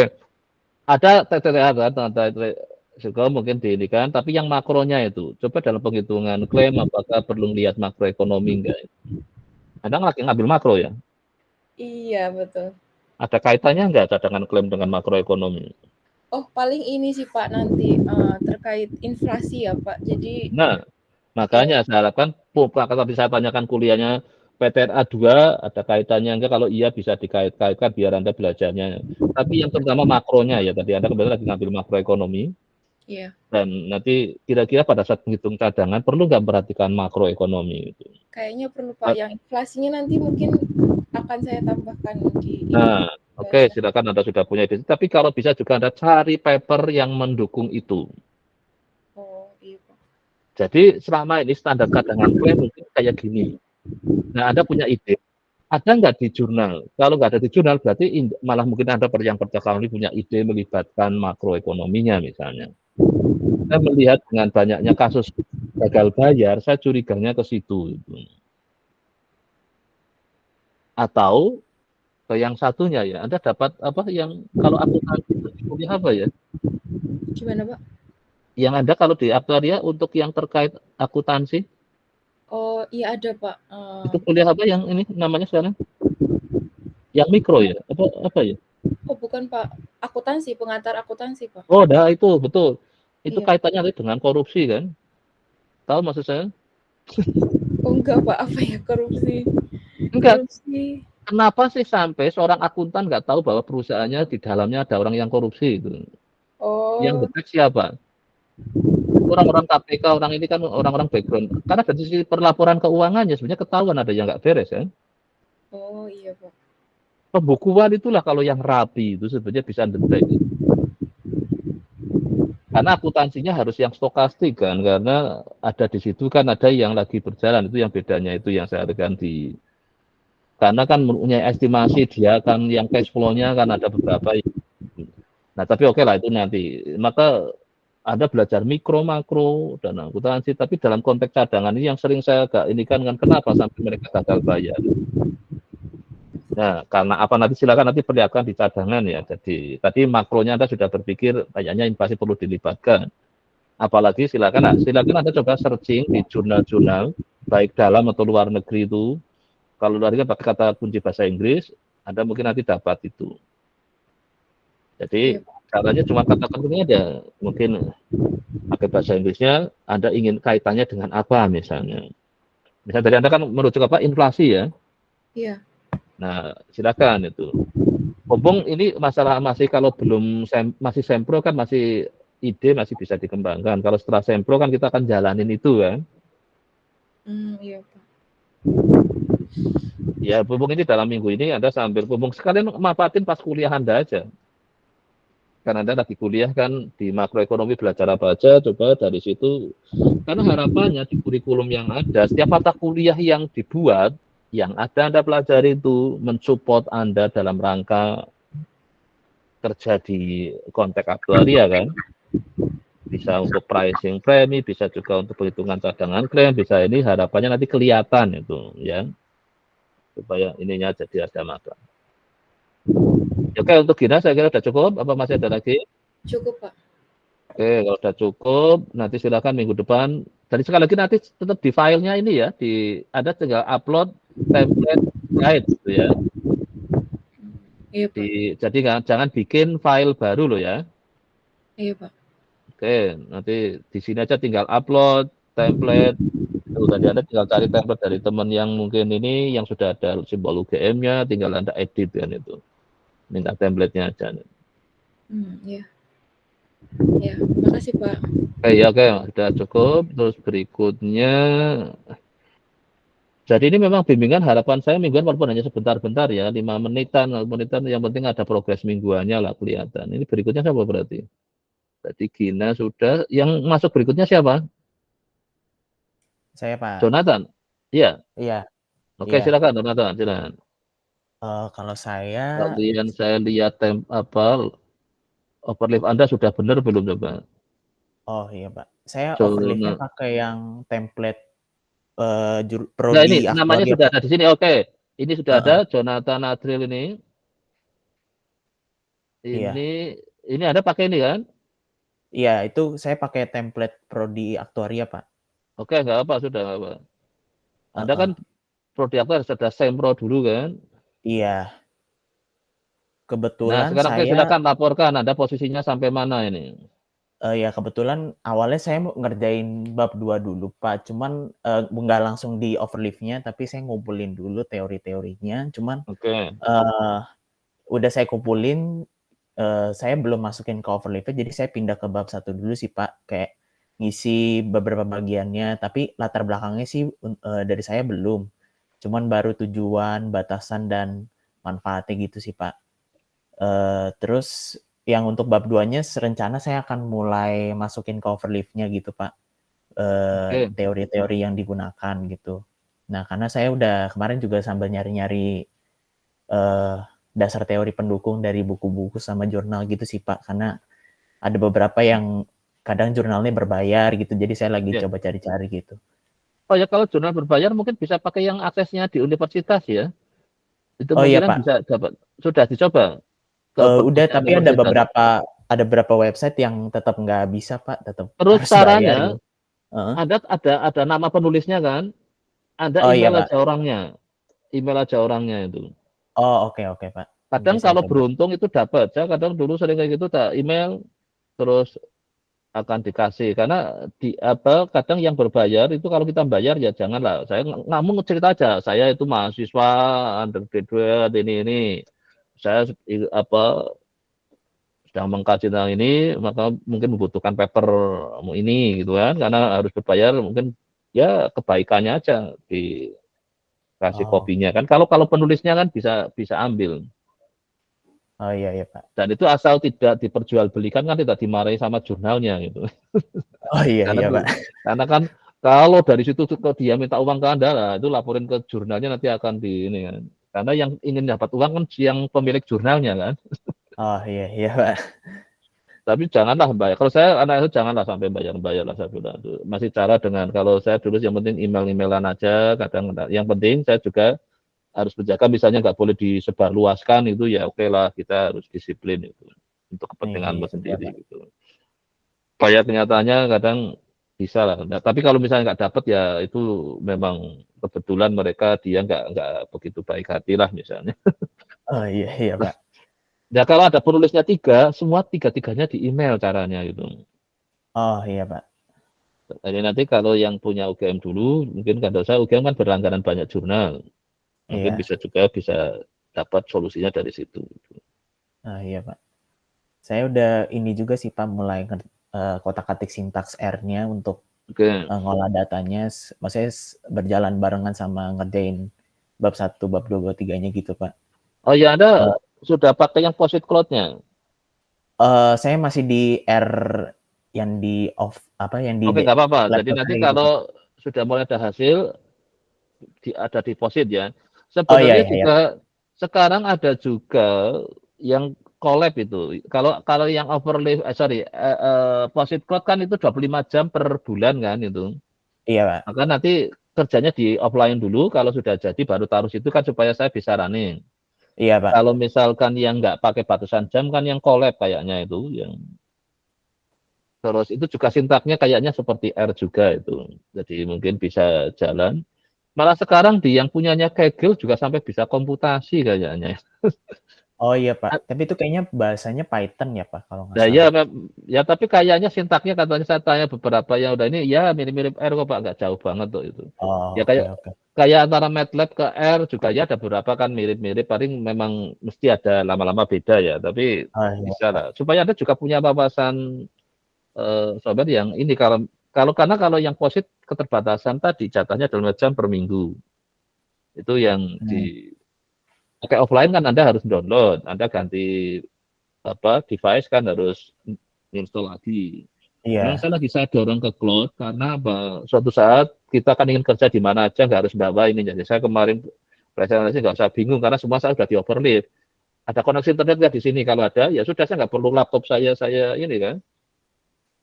ada TTTA kan, juga mungkin di ini kan, tapi yang makronya itu, coba dalam penghitungan klaim apakah perlu lihat makroekonomi enggak? Anda lagi ngambil makro ya? Iya, betul. Ada kaitannya enggak cadangan klaim dengan makroekonomi? Oh, paling ini sih, Pak, nanti terkait inflasi ya, Pak. Jadi Nah, makanya saya harapkan tadi saya tanyakan kuliahnya PTRA 2 ada kaitannya enggak, kalau iya bisa dikait-kaitkan biar Anda belajarnya. Tapi yang terutama makronya ya, tadi Anda kembali lagi ngambil makroekonomi. Iya. Dan nanti kira-kira pada saat menghitung cadangan perlu nggak memperhatikan makroekonomi itu? Kayaknya perlu, Pak. Yang inflasinya nanti mungkin akan saya tambahkan di Nah, Oke, bahasa. silakan Anda sudah punya ide. Tapi kalau bisa juga Anda cari paper yang mendukung itu. Oh, iya, Pak. Jadi selama ini standar cadangan klaim mungkin kayak gini. Nah, Anda punya ide, ada nggak di jurnal? Kalau nggak ada di jurnal, berarti malah mungkin Anda yang percakapan ini punya ide melibatkan makroekonominya misalnya. Saya melihat dengan banyaknya kasus gagal bayar, saya curiganya ke situ. Atau ke yang satunya ya, Anda dapat apa yang kalau akuntansi itu di kuliah apa ya? Gimana, Pak? Yang Anda kalau di aktuaria untuk yang terkait akuntansi, Oh, iya ada, Pak. itu kuliah apa yang ini namanya sekarang? Yang mikro ya? Apa ya? Oh, bukan, Pak. Akuntansi, pengantar akuntansi, Pak. Oh, dah itu betul. Itu Iya. kaitannya nanti dengan korupsi kan? Tahu maksud saya? Oh, enggak, Pak. Apa ya? Korupsi. Enggak. Korupsi. Kenapa sih sampai seorang akuntan nggak tahu bahwa perusahaannya di dalamnya ada orang yang korupsi itu? Yang Oh, detek siapa? Orang-orang KPK, orang ini kan orang-orang background. Karena dari sisi perlaporan keuangannya sebenarnya ketahuan ada yang nggak beres kan? oh iya, Pak. Pembukuan itulah kalau yang rapi itu sebenarnya bisa detek. Karena akuntansinya harus yang stokastik kan, karena ada di situ kan ada yang lagi berjalan, itu yang bedanya itu yang saya tekan di karena kan mempunyai estimasi dia kan yang cash flow-nya kan ada beberapa. Nah, tapi oke lah itu nanti. Maka ada belajar mikro, makro, dan akuntansi, tapi dalam konteks cadangan ini yang sering saya agak ini kan kenapa sampai mereka gagal bayar. Nah, karena apa nanti silakan nanti perlihatkan di cadangan ya. Jadi tadi makronya Anda sudah berpikir kayaknya inflasi perlu dilibatkan. Apalagi silakan Anda coba searching di jurnal-jurnal baik dalam atau luar negeri itu. Kalau luar negeri pakai kata kunci bahasa Inggris, Anda mungkin nanti dapat itu. Iya, Jadi Pak. caranya cuma kata kuncinya ada mungkin pakai bahasa Inggrisnya Anda ingin kaitannya dengan apa misalnya. Misalnya dari Anda kan merujuk apa inflasi ya. Iya. Nah, silakan itu. Mumpung ini masalah masih kalau belum masih sempro kan masih ide masih bisa dikembangkan. Kalau setelah sempro kan kita akan jalanin itu kan. Iya, Pak. Ya, mumpung ini dalam minggu ini Anda sambil mumpung sekalian manfaatin pas kuliah Anda aja. Kan Anda lagi kuliah kan di makroekonomi belajar apa aja, coba dari situ. Karena harapannya di kurikulum yang ada, setiap mata kuliah yang dibuat, yang ada Anda pelajari itu mensupport Anda dalam rangka kerja di konteks aktuaria kan. Bisa untuk pricing premi, bisa juga untuk perhitungan cadangan klaim, bisa ini harapannya nanti kelihatan itu ya. Supaya ininya jadi ada mata. Oke, untuk Gina saya kira sudah cukup. Apa masih ada lagi? Cukup, Pak. Oke, kalau sudah cukup, nanti silakan minggu depan. Jadi sekali lagi nanti tetap di filenya ini ya, ada tinggal upload template guide gitu ya. Iya, Pak. Jadi jangan bikin file baru loh ya. Iya, Pak. Oke, nanti di sini aja tinggal upload template. Tadi Anda tinggal cari template dari teman yang mungkin ini yang sudah ada simbol UGM-nya, tinggal Anda edit kan itu. Minta template-nya aja. Iya. Ya, makasih, Pak. Oke, sudah cukup. Terus berikutnya, jadi ini memang bimbingan harapan saya mingguan walaupun hanya sebentar-bentar ya, 5 menitan, yang penting ada progres mingguannya lah kelihatan. Ini berikutnya siapa berarti? Jadi Gina sudah, yang masuk berikutnya siapa? Saya, Pak. Jonathan? Iya. Iya. Oke, Iya. silakan Jonathan, silakan. Kalau saya Kalian saya lihat overlap Anda sudah benar belum coba? Oh iya, Pak. Saya overlay-nya Jonathan. pakai yang template Nah, prodi ini namanya aktuaria, sudah Pak. ada di sini. Oke. Ini sudah ada Jonathan Adril ini. Iya. Ini Anda pakai ini kan? Iya, itu saya pakai template prodi aktuaria, Pak. Oke, nggak apa, sudah nggak apa. Anda kan prodi aktuaria harus ada sempro dulu kan? Iya. Nah, Kebetulan sekarang saya silakan laporkan Anda posisinya sampai mana ini. ya kebetulan awalnya saya mau ngerjain bab 2 dulu, Pak. Cuman nggak langsung di overleaf-nya, tapi saya ngumpulin dulu teori-teorinya. Cuman Oke. udah saya kumpulin, saya belum masukin ke overleaf-nya, jadi saya pindah ke bab 1 dulu sih, Pak. Kayak ngisi beberapa bagiannya, tapi latar belakangnya sih dari saya belum. Cuman baru tujuan, batasan, dan manfaatnya gitu sih, Pak. Terus yang untuk bab 2-nya rencana saya akan mulai masukin cover leaf-nya gitu, Pak. Oke. Teori-teori yang digunakan gitu. Nah, karena saya udah kemarin juga sambil nyari-nyari dasar teori pendukung dari buku-buku sama jurnal gitu sih, Pak. Karena ada beberapa yang kadang jurnalnya berbayar gitu, jadi saya lagi Ya. coba cari-cari gitu. Oh ya, kalau jurnal berbayar mungkin bisa pakai yang aksesnya di universitas ya. Itu Oh iya, mungkin Pak. bisa dapat. Sudah dicoba ke Udah, perpustakaan tapi ada universitas. beberapa website yang tetap nggak bisa, Pak. Tetap Terus harus bayar caranya gitu. Heeh. ada nama penulisnya kan? Ada Oh iya, email Pak. aja orangnya. Email aja orangnya itu. Oh, oke, Pak. Nanti Kadang saya kalau coba. beruntung itu dapat. Saya kadang dulu sering kayak gitu, tak email terus akan dikasih. Karena kadang yang berbayar itu kalau kita bayar ya janganlah. Saya nggak mau cerita aja. Saya itu mahasiswa undergraduate ini. Saya sedang mengkaji tentang ini, maka mungkin membutuhkan paper ini gitu kan. Karena harus berbayar, mungkin ya kebaikannya aja dikasih Oh, kopinya kan. Kalau penulisnya kan bisa ambil. oh iya, Pak. Dan itu asal tidak diperjualbelikan kan tidak dimarahi sama jurnalnya gitu. Oh iya, Karena Pak. karena kan kalau dari situ dia minta uang ke Anda lah, itu laporin ke jurnalnya nanti akan di ini kan. Karena yang ingin dapat uang kan yang pemilik jurnalnya kan. Oh iya, Pak. Tapi janganlah bayar. Kalau saya anak itu janganlah sampai bayar lah saya bilang. Masih cara dengan kalau saya dulu yang penting email-emailan aja. Kadang yang penting saya juga harus menjaga misalnya nggak boleh disebarluaskan itu ya oke lah kita harus disiplin itu untuk kepentinganmu Iya, sendiri Pak. gitu. Supaya kenyataannya kadang bisa lah. Nah, tapi kalau misalnya nggak dapat ya itu memang kebetulan mereka dia nggak begitu baik hati lah misalnya. Oh iya, Pak. Nah kalau ada penulisnya semua tiga-tiganya di email caranya gitu. Oh iya, Pak. Jadi nanti kalau yang punya UGM dulu, mungkin kalau saya UGM kan berlangganan banyak jurnal, mungkin Iya. bisa dapat solusinya dari situ. Oh iya, Pak. Saya udah ini juga sih, Pak, mulai kotak-atik sintaks R-nya untuk Oke. ngolah datanya. Maksudnya berjalan barengan sama ngerjain bab 1, bab 2, bab 3-nya gitu, Pak. Oh ya, Anda sudah pakai yang post-it cloud-nya? Saya masih di R yang di off yang di Oke, nggak apa-apa. Jadi laptop nanti saya gitu, Pak. kalau sudah mulai ada hasil, ada di post-it ya. Oh iya, Sebenarnya iya. juga sekarang ada juga yang collab itu. Kalau yang overlay, post-it cloud kan itu 25 jam per bulan kan itu. Iya, Pak. Maka nanti kerjanya di offline dulu, kalau sudah jadi baru taruh situ kan supaya saya bisa running. Iya, Pak. Kalau misalkan yang nggak pakai batasan jam kan yang collab kayaknya itu. Terus itu juga sintaknya kayaknya seperti R juga itu. Jadi mungkin bisa jalan. Malah sekarang yang punyanya Kaggle juga sampai bisa komputasi kayaknya. Oh iya, Pak. Tapi itu kayaknya bahasanya Python ya, Pak, kalau nggak Nah salah. ya tapi kayaknya sintaknya katanya saya tanya beberapa yang udah ini ya mirip-mirip R kok Pak, nggak jauh banget tuh itu. Oh, Ya oke. kayak antara MATLAB ke R juga ya ada beberapa kan mirip-mirip, paling memang mesti ada lama-lama beda ya, tapi Oh iya, bisa Pak. lah. Supaya Anda juga punya wawasan sobat yang ini karena kalau yang posit keterbatasan tadi jatahnya dalam jam per minggu. Itu yang di pakai offline kan Anda harus download, Anda ganti device kan harus install lagi. Memang Iya. saya dorong ke cloud karena suatu saat kita kan ingin kerja di mana aja nggak harus bawa ini. Jadi saya kemarin presentasi nggak usah bingung karena semua saya sudah di overlift. Ada koneksi internet nggak di sini? Kalau ada ya sudah saya nggak perlu laptop saya ini kan.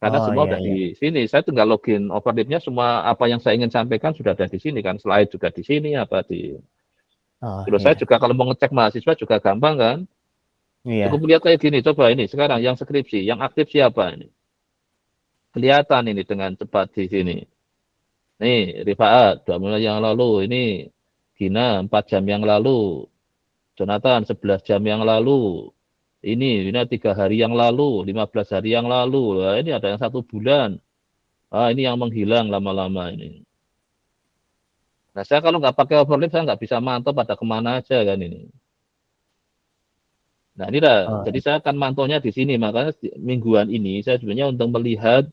Karena Oh semua iya, udah di sini. Saya tinggal login overliftnya, semua apa yang saya ingin sampaikan sudah ada di sini kan. Slide juga di sini Oh Terus saya iya. juga kalau mau ngecek mahasiswa juga gampang kan. Iya. Cukup lihat kayak gini. Coba ini sekarang yang skripsi, yang aktif siapa ini? Kelihatan ini dengan cepat di sini. Nih, Rifaat 2 bulan yang lalu. Ini Gina 4 jam yang lalu. Jonathan 11 jam yang lalu. Ini 3 hari yang lalu, 15 hari yang lalu. Nah, ini ada yang 1 bulan. Ini yang menghilang lama-lama ini. Nah, saya kalau nggak pakai overlap, saya nggak bisa mantau pada kemana aja kan ini. Nah, ini jadi saya akan mantaunya di sini. Makanya mingguan ini saya sebenarnya untuk melihat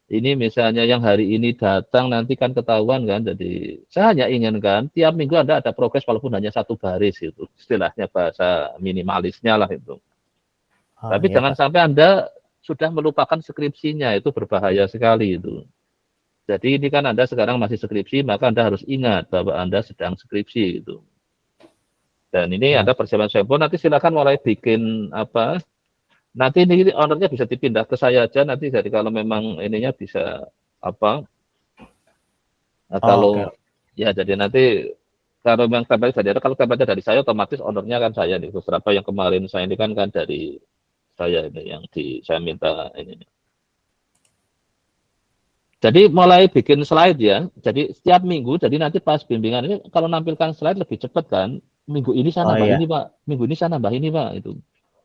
ini misalnya yang hari ini datang nanti kan ketahuan kan. Jadi saya hanya inginkan tiap minggu Anda ada progres walaupun hanya 1 baris itu. Istilahnya bahasa minimalisnya lah itu. Oh, Tapi iya, jangan Pak. sampai Anda sudah melupakan skripsinya, itu berbahaya sekali itu. Jadi ini kan Anda sekarang masih skripsi, maka Anda harus ingat bahwa Anda sedang skripsi gitu. Dan ini Oh, Anda persiapan sampel, nanti silakan mulai bikin apa. Nanti ini ownernya bisa dipindah ke saya aja nanti. Jadi kalau memang ininya bisa apa? Nah, oh, oke. kalau ya jadi nanti kalau memang kabarnya dari kalau kabarnya dari saya otomatis ownernya kan saya nih. Beberapa yang kemarin saya ini kan dari saya ini yang saya minta ini. Jadi mulai bikin slide ya. Jadi setiap minggu, jadi nanti pas bimbingan ini kalau nampilkan slide lebih cepat kan. Minggu ini saya Oh, nambah iya. ini Pak. Minggu ini saya nambah ini Pak. Itu.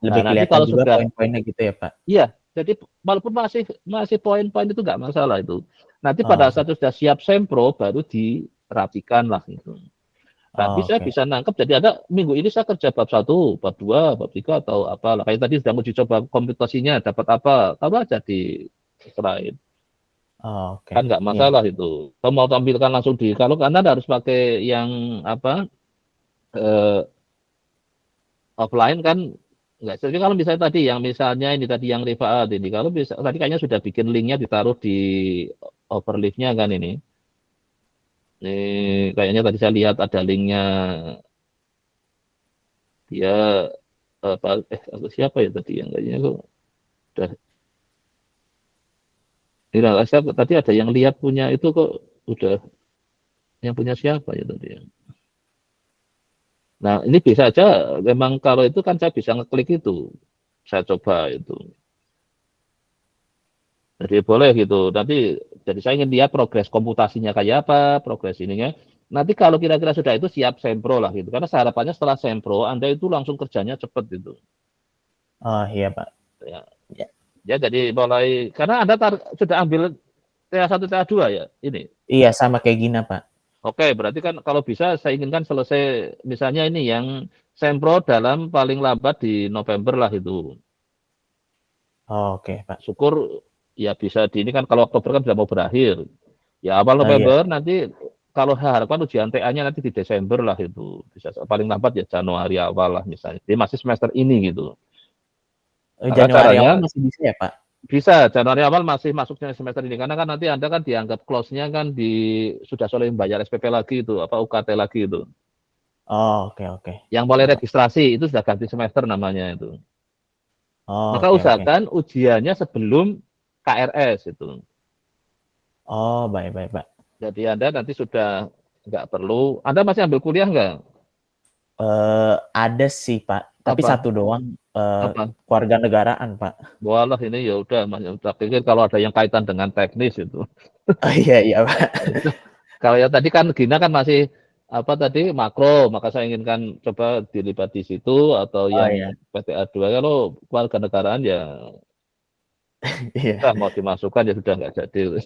Nah Lebih nanti kelihatan kalau juga sudah, poin-poinnya gitu ya, Pak? iya. Jadi walaupun masih poin-poin itu nggak masalah itu. Nanti pada Oh, saat sudah siap sempro baru dirapikan lah itu. Tapi oh, saya oke. bisa nangkep. Jadi ada minggu ini saya kerja bab 1, bab 2, bab 3 atau apa. Kayak tadi sudah uji coba komputasinya dapat apa. Taruh aja di slide. Oh, oke. Kan nggak Iya. masalah itu. Kalau mau tampilkan langsung kalau Anda harus pakai yang apa offline kan nggak. Jadi kalau misalnya tadi yang misalnya ini tadi yang Rifaat ini, kalau bisa tadi kayaknya sudah bikin linknya ditaruh di overleaf-nya kan ini. Ini kayaknya tadi saya lihat ada linknya dia apa siapa ya tadi yang kayaknya kok udah ini saya tadi ada yang lihat punya itu kok udah yang punya siapa ya tadi ya. Nah, ini bisa aja memang kalau itu kan saya bisa ngeklik itu. Saya coba itu. Jadi boleh gitu. Nanti jadi saya ingin lihat progres komputasinya kayak apa, progres ininya. Nanti kalau kira-kira sudah itu siap sempro lah gitu. Karena harapannya setelah sempro Anda itu langsung kerjanya cepat gitu. Oh, iya, Pak. Ya. Ya. Ya jadi mulai karena Anda sudah ambil TA1 TA2 ya ini. Iya, sama kayak Gina, Pak. Oke, berarti kan kalau bisa saya inginkan selesai misalnya ini yang sempro dalam paling lambat di November lah itu. Oh, oke, Pak. Syukur ya bisa di ini kan kalau Oktober kan sudah mau berakhir. Ya awal Oh, iya. November nanti kalau harapan ujian TA-nya nanti di Desember lah itu. Bisa paling lambat ya Januari awal lah misalnya. Jadi masih semester ini gitu. Maka Januari caranya awal masih bisa ya, Pak? bisa Januari awal masih masuknya semester ini karena kan nanti Anda kan dianggap close-nya kan sudah soleh bayar SPP lagi itu apa UKT lagi itu. Oh, oke, oke. Yang mulai Iya, Pak. registrasi itu sudah ganti semester namanya itu. Oh, Maka oke, oke. usahakan ujiannya sebelum KRS itu. Oh, baik, baik, Pak. Jadi Anda nanti sudah nggak perlu. Anda masih ambil kuliah nggak? Ada sih, Pak. Tapi Apa? satu doang, Apa? keluarga negaraan, Pak. Walah ini ya udah, tak pikir kalau ada yang kaitan dengan teknis itu. Oh, iya, iya, Pak. Itu kalau ya tadi kan Gina kan masih apa tadi makro, maka saya inginkan coba dilibat di situ atau Oh, yang iya. PTA2 kalau keluarga negaraan ya Iya. mau dimasukkan ya sudah nggak jadi.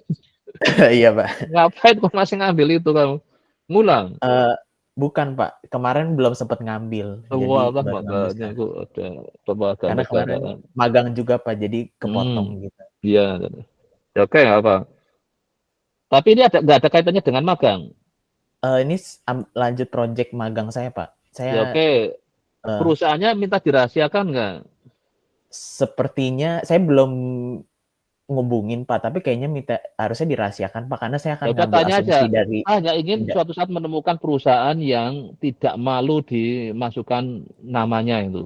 Iya, Pak. Ngapain kok masih ngambil itu kamu? Ngulang. Bukan, Pak. Kemarin belum sempat ngambil. Jadi Walah baru ngambil makanya sekarang. kok ada keluarga Karena kemarin negaraan. magang juga, Pak. Jadi kepotong gitu. Iya. Ya, oke apa. Tapi ini nggak ada kaitannya dengan magang. Ini lanjut project magang saya, Pak. Ya Saya oke. Perusahaannya minta dirahasiakan nggak? sepertinya saya belum ngubungin, Pak, tapi kayaknya harusnya dirahasiakan, Pak, karena saya akan Ya udah ngambil tanya aja. asumsi dari Hanya ingin suatu saat menemukan perusahaan yang tidak malu dimasukkan namanya itu.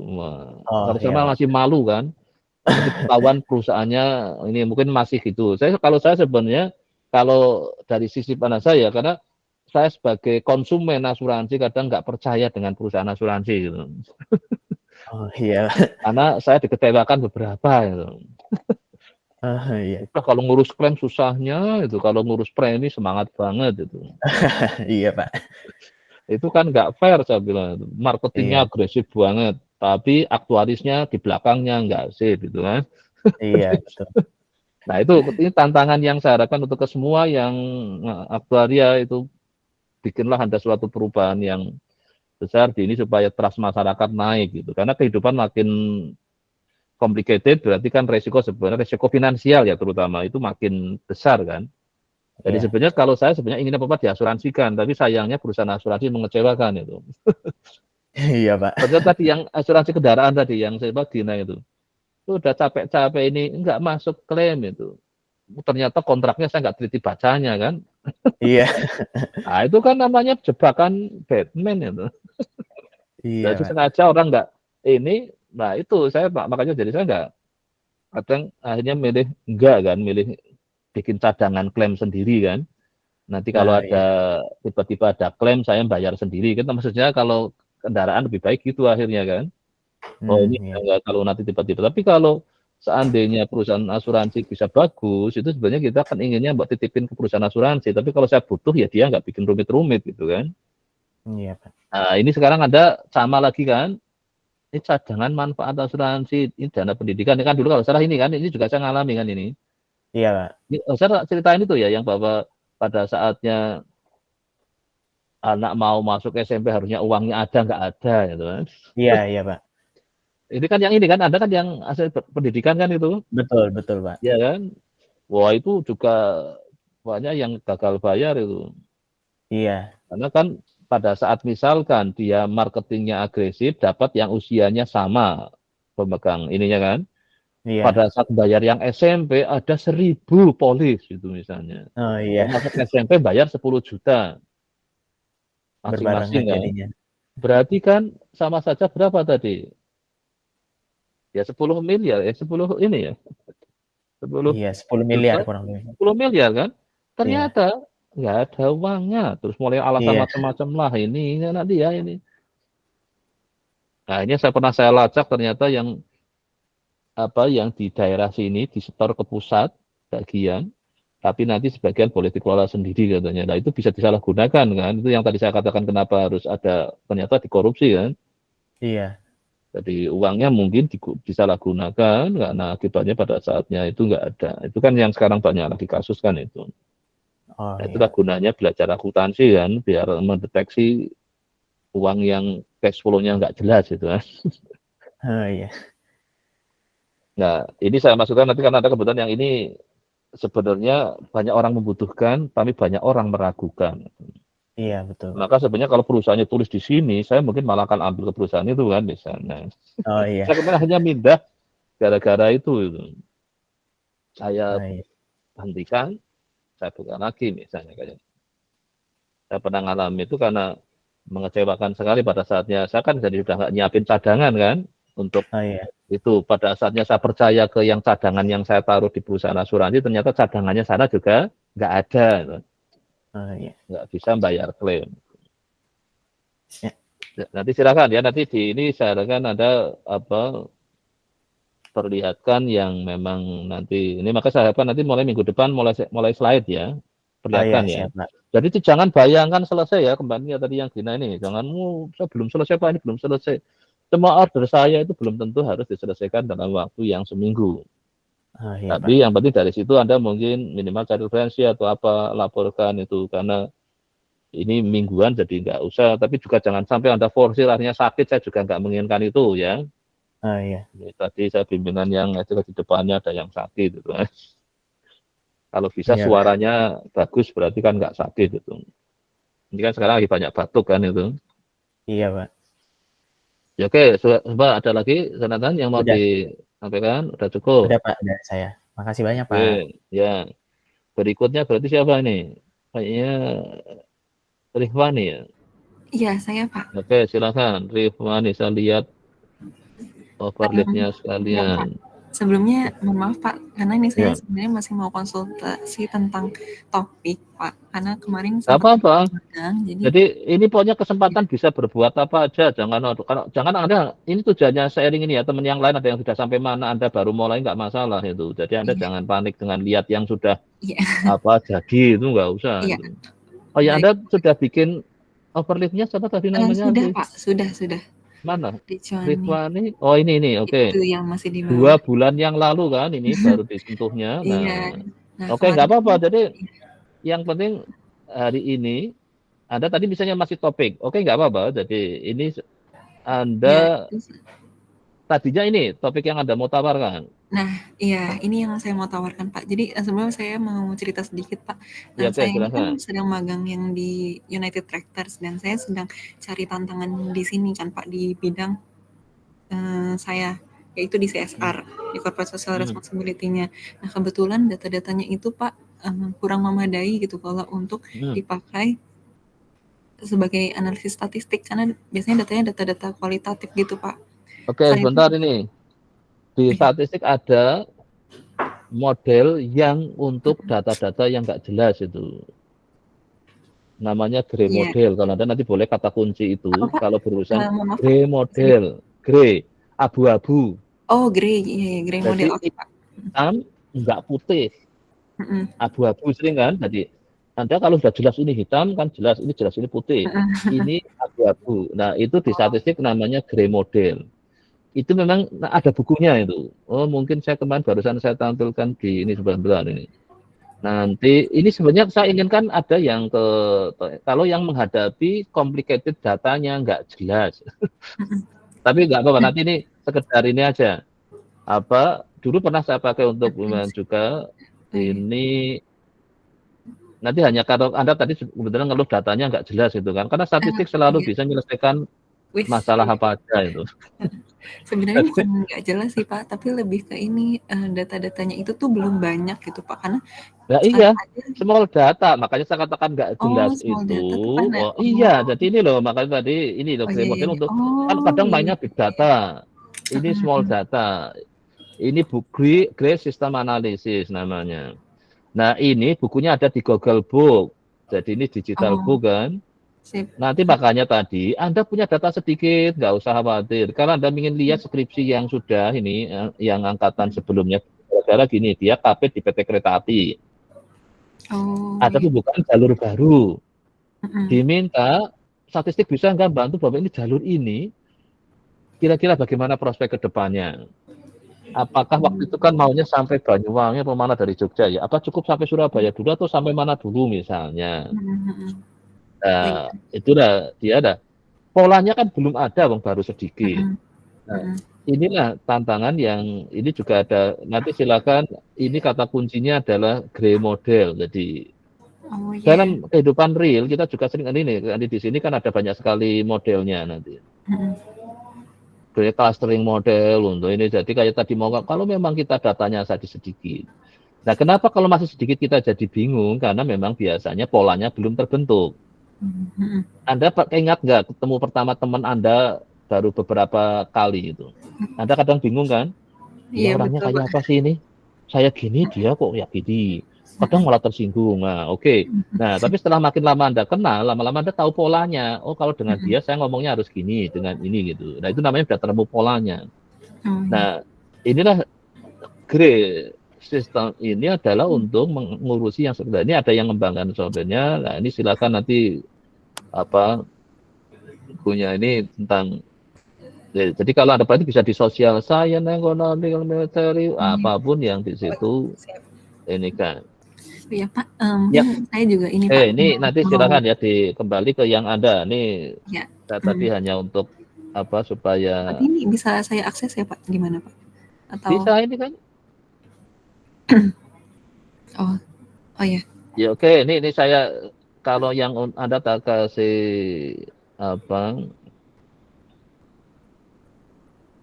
Kalau iya, saya Pak. masih malu kan. Nanti ketahuan perusahaannya ini mungkin masih gitu. Kalau saya sebenarnya kalau dari sisi pandang saya karena saya sebagai konsumen asuransi kadang nggak percaya dengan perusahaan asuransi gitu. Oh, iya. Karena saya dikecewakan beberapa gitu. Iya. Kalau ngurus klaim susahnya itu, kalau ngurus premi semangat banget itu. Iya, Pak. Itu kan nggak fair saya bilang. Marketingnya Iya. agresif banget, tapi aktuarisnya di belakangnya nggak sip gitu kan. Iya, betul. Nah itu ini tantangan yang saya harapkan untuk ke semua yang aktuaria itu bikinlah ada suatu perubahan yang besar di ini supaya trust masyarakat naik gitu. Karena kehidupan makin complicated berarti kan sebenarnya resiko finansial ya terutama itu makin besar kan. Jadi Iya. sebenarnya kalau saya sebenarnya ingin apa diasuransikan, tapi sayangnya perusahaan asuransi mengecewakan itu. Iya, Pak. Padahal tadi yang asuransi kendaraan tadi yang saya bagi itu. Udah capek-capek ini nggak masuk klaim itu. Ternyata kontraknya saya nggak teliti bacanya kan. Iya. Nah, itu kan namanya jebakan Batman itu. Iya, Jadi Pak. sengaja orang nggak ini, nah itu saya makanya jadi saya nggak kadang akhirnya milih enggak kan, milih bikin cadangan klaim sendiri kan. Nanti kalau Nah, iya. ada tiba-tiba ada klaim saya bayar sendiri kan, maksudnya kalau kendaraan lebih baik gitu akhirnya kan. Oh ini Iya. enggak kalau nanti tiba-tiba. Tapi kalau seandainya perusahaan asuransi bisa bagus, itu sebenarnya kita kan inginnya buat titipin ke perusahaan asuransi. Tapi kalau saya butuh ya dia nggak bikin rumit-rumit gitu kan. Iya, Pak. Nah ini sekarang ada sama lagi kan. Ini cadangan manfaat asuransi, ini dana pendidikan. Ini kan dulu kalau salah ini kan, ini juga saya ngalami kan ini. Iya, Pak. Ini, saya ceritain itu ya, yang bahwa pada saatnya anak mau masuk SMP harusnya uangnya ada nggak ada gitu kan. Iya, iya, Pak. Ini kan yang ini kan, Anda kan yang hasil pendidikan kan itu, Betul, betul, Pak. ya kan? Wah itu juga banyak yang gagal bayar itu. Iya. Karena kan pada saat misalkan dia marketingnya agresif, dapat yang usianya sama pemegang ininya kan. Iya. Pada saat bayar yang SMP ada 1.000 polis itu misalnya. Oh, iya. Masuk SMP bayar 10 juta masing-masing Berbarengan kan. jadinya. Berarti kan sama saja berapa tadi? Ya 10 miliar, 10 ini ya. 10 Iya, 10 juta, miliar kurang lebih. 10 miliar kan. Iya. Ternyata nggak ada uangnya. Terus mulai alasan Iya. macam-macam lah ini anak dia ini. Nah ini saya lacak ternyata yang di daerah sini disetor ke pusat bagian, tapi nanti sebagian boleh dikelola sendiri katanya. Nah itu bisa disalahgunakan kan. Itu yang tadi saya katakan kenapa harus ada, ternyata dikorupsi kan. Iya. Jadi uangnya mungkin disalahgunakan karena akibatnya pada saatnya itu nggak ada. Itu kan yang sekarang banyak lagi kasus kan itu. Oh, Nah, iya. itulah gunanya belajar akuntansi kan, biar mendeteksi uang yang cash flow-nya nggak jelas itu kan. Oh, iya. Nah, ini saya masukkan nanti karena ada kebetulan yang ini sebenarnya banyak orang membutuhkan, tapi banyak orang meragukan. Iya, betul, Pak. Maka sebenarnya kalau perusahaannya tulis di sini, saya mungkin malah akan ambil ke perusahaan itu kan misalnya. Oh, iya. Saya kemarin hanya pindah gara-gara itu. Saya Oh, iya. hentikan, saya buka lagi misalnya kayak. Saya pernah ngalami itu karena mengecewakan sekali pada saatnya saya kan jadi sudah nggak nyiapin cadangan kan untuk Oh, iya. itu. Pada saatnya saya percaya ke yang cadangan yang saya taruh di perusahaan asuransi, ternyata cadangannya sana juga nggak ada, Oh, iya. nggak bisa bayar klaim. Ya. Nanti silakan ya, nanti di ini saya akan ada perlihatkan yang memang nanti ini, maka saya harapkan nanti mulai minggu depan mulai slide ya, Oh, iya, perlihatkan ya. siap, Pak. Jadi itu jangan bayangkan selesai ya, kembali ya tadi yang Gina ini, jangan saya belum selesai Pak, ini belum selesai. Semua order saya itu belum tentu harus diselesaikan dalam waktu yang seminggu. Oh, iya, Pak. Tapi yang penting dari situ Anda mungkin minimal cari referensi atau apa, laporkan itu, karena ini mingguan jadi nggak usah, tapi juga jangan sampai Anda forsir akhirnya sakit, saya juga nggak menginginkan itu ya. Oh, iya. Ini tadi saya bimbingan yang itu di depannya ada yang sakit gitu. Kalau bisa Iya, Pak. suaranya bagus berarti kan nggak sakit itu. Ini kan sekarang lagi banyak batuk kan itu. Iya, Pak. Ya oke, Mbak ada lagi Jonathan yang mau Udah. disampaikan? Udah cukup? Udah, Pak, dari saya. Makasih banyak, Pak. Oke, ya. Berikutnya berarti siapa ini? Kayaknya Rifwani ya. Iya, saya Pak. Oke, silakan Rifwani, saya lihat overlay-nya Ya, Pak. sekalian. Sebelumnya mohon maaf Pak, karena ini saya Ya. sebenarnya masih mau konsultasi tentang topik Pak, karena kemarin Nggak apa-apa. magang, Jadi ini pokoknya kesempatan bisa berbuat apa aja, jangan Anda, ini tujuannya sharing ini ya, teman yang lain ada yang sudah sampai mana, Anda baru mulai nggak masalah itu. Jadi Anda jangan panik dengan lihat yang sudah jadi itu, nggak usah. Iya. Oh ya, Anda sudah bikin overlay-nya siapa tadi namanya? Sudah Pak, sudah. Mana? Rifwani. Rifwani. Oh ini, oke. Itu yang masih di bawah. 2 bulan yang lalu kan, ini baru disentuhnya. Nah, Iya. Nah, oke, nggak apa-apa. Jadi yang penting hari ini Anda tadi misalnya masih topik, oke nggak apa-apa. Jadi ini Anda tadinya ini topik yang Anda mau tawarkan. Nah, iya, ini yang saya mau tawarkan Pak. Jadi sebelum saya mau cerita sedikit Pak. Nah, Ya, oke, saya ini silakan. kan sedang magang yang di United Tractors dan saya sedang cari tantangan di sini kan Pak di bidang saya. yaitu di CSR, di Corporate Social Responsibility-nya. Nah, kebetulan data-datanya itu Pak kurang memadai gitu kalau untuk dipakai sebagai analisis statistik, karena biasanya datanya data-data kualitatif gitu Pak. Oke, sebentar ini. Di statistik ada model yang untuk data-data yang nggak jelas itu. Namanya gray model. Kalau Anda nanti boleh kata kunci itu. Kalau berurusan gray model. Gray, abu-abu. Oh, gray. Iya, gray model. Jadi hitam, nggak putih. Abu-abu sering kan? Jadi Anda kalau sudah jelas ini hitam, kan jelas ini putih. Ini abu-abu. Nah, itu di statistik namanya gray model. Itu memang ada bukunya itu. Oh, mungkin saya kemarin barusan saya tampilkan di ini sebentar ini. Nanti ini sebenarnya saya inginkan ada yang kalau yang menghadapi complicated datanya nggak jelas. Tapi nggak apa-apa, nanti ini sekedar ini aja. Dulu pernah saya pakai untuk juga ini nanti hanya kalau Anda tadi kebetulan ngeluh datanya nggak jelas itu kan. Karena statistik selalu bisa menyelesaikan masalah apa aja itu. Sebenarnya bukan nggak jelas sih Pak, tapi lebih ke ini data-datanya itu tuh belum banyak gitu Pak, karena iya small data, makanya saya katakan nggak jelas itu. Iya, jadi ini loh makanya tadi ini loh gray model untuk kan kadang mainnya big data, ini small data, ini gray system analysis namanya. Nah ini bukunya ada di Google Book, jadi ini digital book kan. Nanti makanya tadi Anda punya data sedikit, nggak usah khawatir. Karena Anda ingin lihat skripsi yang sudah ini, yang angkatan sebelumnya, gara-gara gini, dia KP di PT Kereta Api. Ada bukan jalur baru. Diminta statistik bisa nggak bantu bahwa ini jalur ini, kira-kira bagaimana prospek ke depannya. Apakah waktu itu kan maunya sampai Banyuwangi atau mana dari Jogja ya? Apa cukup sampai Surabaya dulu atau sampai mana dulu misalnya? Nah, itulah dia ada. Polanya kan belum ada, Bang, baru sedikit. Nah, inilah tantangan yang ini juga ada. Nanti silakan, ini kata kuncinya adalah gray model. Jadi dalam kehidupan real kita juga sering ini di sini kan ada banyak sekali modelnya nanti. Kayak clustering model untuk ini. Jadi kayak tadi mau kalau memang kita datanya sedikit. Nah, kenapa kalau masih sedikit kita jadi bingung? Karena memang biasanya polanya belum terbentuk. Anda ingat nggak ketemu pertama teman Anda baru beberapa kali itu? Anda kadang bingung kan? Dia orangnya kayak apa sih ini? Saya gini, dia kok ya gini. Kadang malah tersinggung. Nah, oke. Nah, tapi setelah makin lama Anda kenal, lama-lama Anda tahu polanya. Oh, kalau dengan dia saya ngomongnya harus gini, dengan ini gitu. Nah, itu namanya sudah teremu polanya. Nah, inilah gray sistem ini adalah untuk mengurusi yang sebenarnya. Ini ada yang mengembangkan software-nya. Nah, ini silakan nanti punya ini tentang jadi kalau Anda berarti bisa di sosial science, ekonomi, military, apapun yang di situ ini kan. Ya Pak, saya juga ini Pak. Ini nanti silakan ya kembali ke yang Anda. Ini saya tadi hanya untuk supaya. Tapi ini bisa saya akses ya Pak? Gimana Pak? Atau bisa ini kan? Oh ya. Ya oke, ini saya kalau yang Anda tak kasih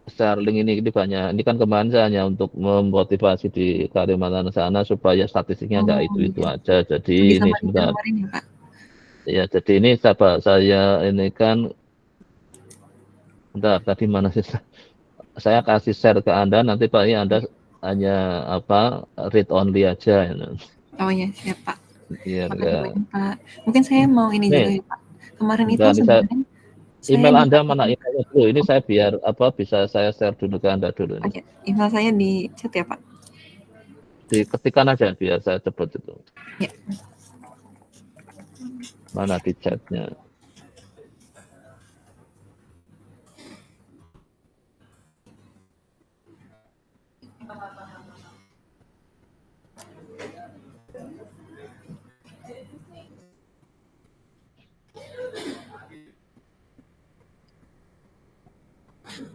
Starling ini banyak. Ini kan kemarin saya hanya untuk memotivasi di Kalimantan sana supaya statistiknya nggak itu aja. Jadi ini sebentar. Ya, jadi ini saya ini kan bentar, tadi mana sih? Saya kasih share ke Anda, nanti Pak ya Anda hanya read only aja. Oh ya, siap Pak. Iya, Pak. Mungkin saya mau ini juga ya Pak. Kemarin itu sebenarnya email Anda mana emailnya dulu? Ini saya biar bisa saya share dulu ke Anda dulu. Oke, email saya di chat ya Pak. Diketikkan aja biar saya cepet itu. Ya. Mana di chatnya?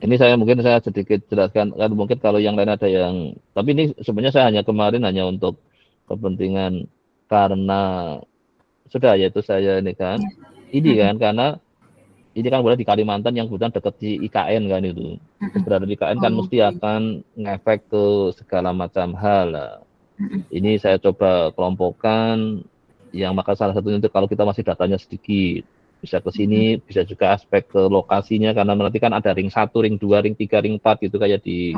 Ini saya sedikit jelaskan kan mungkin kalau yang lain ada yang tapi ini sebenarnya saya kemarin hanya untuk kepentingan karena sudah yaitu saya ini kan ini kan karena ini kan boleh di Kalimantan yang kebetulan dekat di IKN kan itu. Berada di IKN kan Oh, mesti akan ngefek ke segala macam hal. Nah, ini saya coba kelompokkan yang maka salah satunya itu kalau kita masih datanya sedikit bisa ke sini, bisa juga aspek ke lokasinya karena nanti kan ada ring 1, ring 2, ring 3, ring 4 gitu kayak di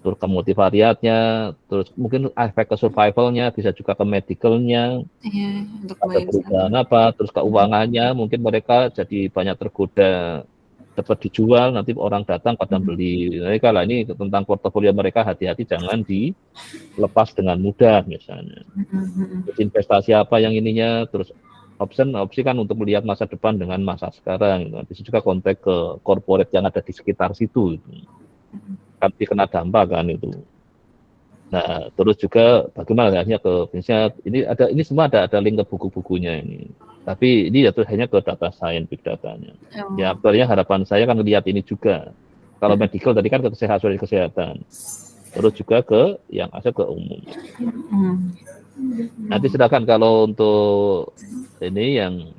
terus ke multivariatnya, terus mungkin aspek ke survivalnya, bisa juga ke medicalnya, Iya, untuk ada perubahan bioscience. apa, terus keuangannya, mungkin mereka jadi banyak tergoda dapat dijual, nanti orang datang pada beli. Jadi kalau ini tentang portofolio mereka hati-hati jangan dilepas dengan mudah misalnya. Terus investasi apa yang ininya, terus opsi kan untuk melihat masa depan dengan masa sekarang. Bisa juga kontak ke corporate yang ada di sekitar situ. Kan kena dampak kan itu. Nah, terus juga bagaimana hanya ke misalnya ini semua ada link ke buku-bukunya ini. Tapi ini ya hanya ke data science, big datanya. Ya aktualnya harapan saya kan lihat ini juga. Kalau medical tadi kan ke kesehatan. Terus juga ke yang ada ke umum. Nanti silakan kalau untuk ini yang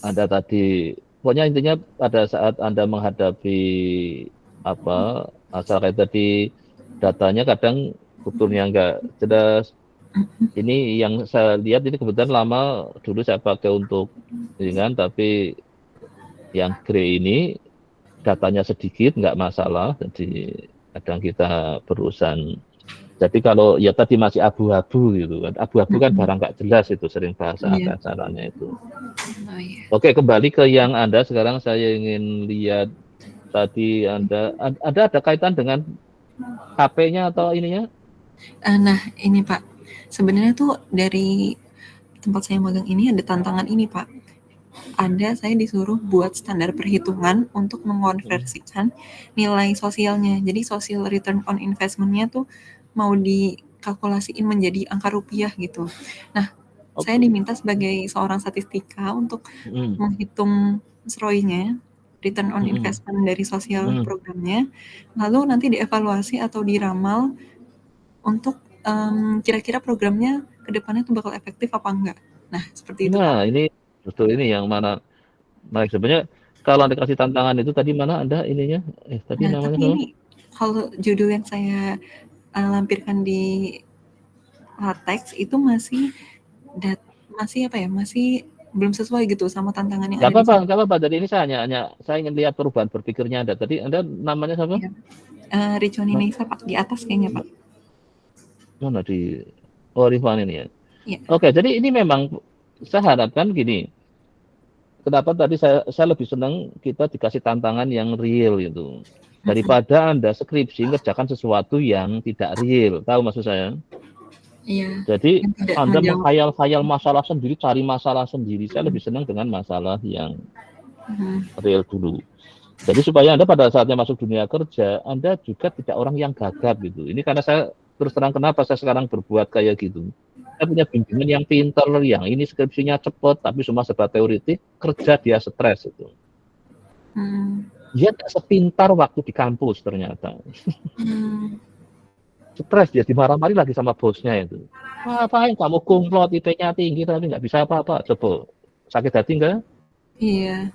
Anda tadi, pokoknya intinya pada saat Anda menghadapi asal kayak tadi datanya kadang strukturnya enggak jelas. Ini yang saya lihat ini kebetulan lama dulu saya pakai untuk ini kan, tapi yang grey ini datanya sedikit enggak masalah, jadi kadang kita berurusan. Jadi kalau ya tadi masih abu-abu gitu kan, abu-abu kan barang enggak jelas itu sering bahasa acaranya itu. Oke, kembali ke yang Anda sekarang saya ingin lihat. Tadi Anda ada kaitan dengan HP-nya atau ininya? Nah, ini Pak, sebenarnya tuh dari tempat saya magang ini ada tantangan ini Pak. Saya disuruh buat standar perhitungan untuk mengonversikan nilai sosialnya. Jadi social return on investment-nya tuh mau dikalkulasiin menjadi angka rupiah gitu. Nah, saya diminta sebagai seorang statistika untuk menghitung SROI-nya, return on investment dari sosial programnya, lalu nanti dievaluasi atau diramal untuk kira-kira programnya ke depannya tuh bakal efektif apa enggak. Nah, seperti itu. Nah, ini justru ini yang mana sebenarnya kalau Anda kasih tantangan itu tadi mana Anda ininya? Tadi namanya tapi ini kalau judul yang saya lampirkan di latex itu masih belum sesuai gitu sama tantangan yang ada di sini. Gak apa-apa. Jadi ini saya ingin lihat perubahan berpikirnya Anda. Tadi Anda namanya siapa? Riconi Nisa Pak, di atas kayaknya Pak. Mana di Rifan ini ya? Iya. Oke, jadi ini memang saya harapkan gini. Kenapa tadi saya lebih senang kita dikasih tantangan yang real gitu. Daripada Anda skripsi ngerjakan sesuatu yang tidak real. Tahu maksud saya? Iya. Jadi Anda menghayal-hayal masalah sendiri, cari masalah sendiri. Saya lebih senang dengan masalah yang real dulu. Jadi supaya Anda pada saatnya masuk dunia kerja, Anda juga tidak orang yang gagap gitu. Ini karena saya terus terang kenapa saya sekarang berbuat kayak gitu. Saya punya bimbingan yang pintar, yang ini skripsinya cepat, tapi cuma serba teoritik, kerja dia stres itu. Dia tak sepintar waktu di kampus ternyata. Stres dia, dimarah-marahi lagi sama bosnya itu. Ngapain kamu kumlot, IP-nya tinggi tapi nggak bisa apa-apa. Coba sakit hati nggak? Iya.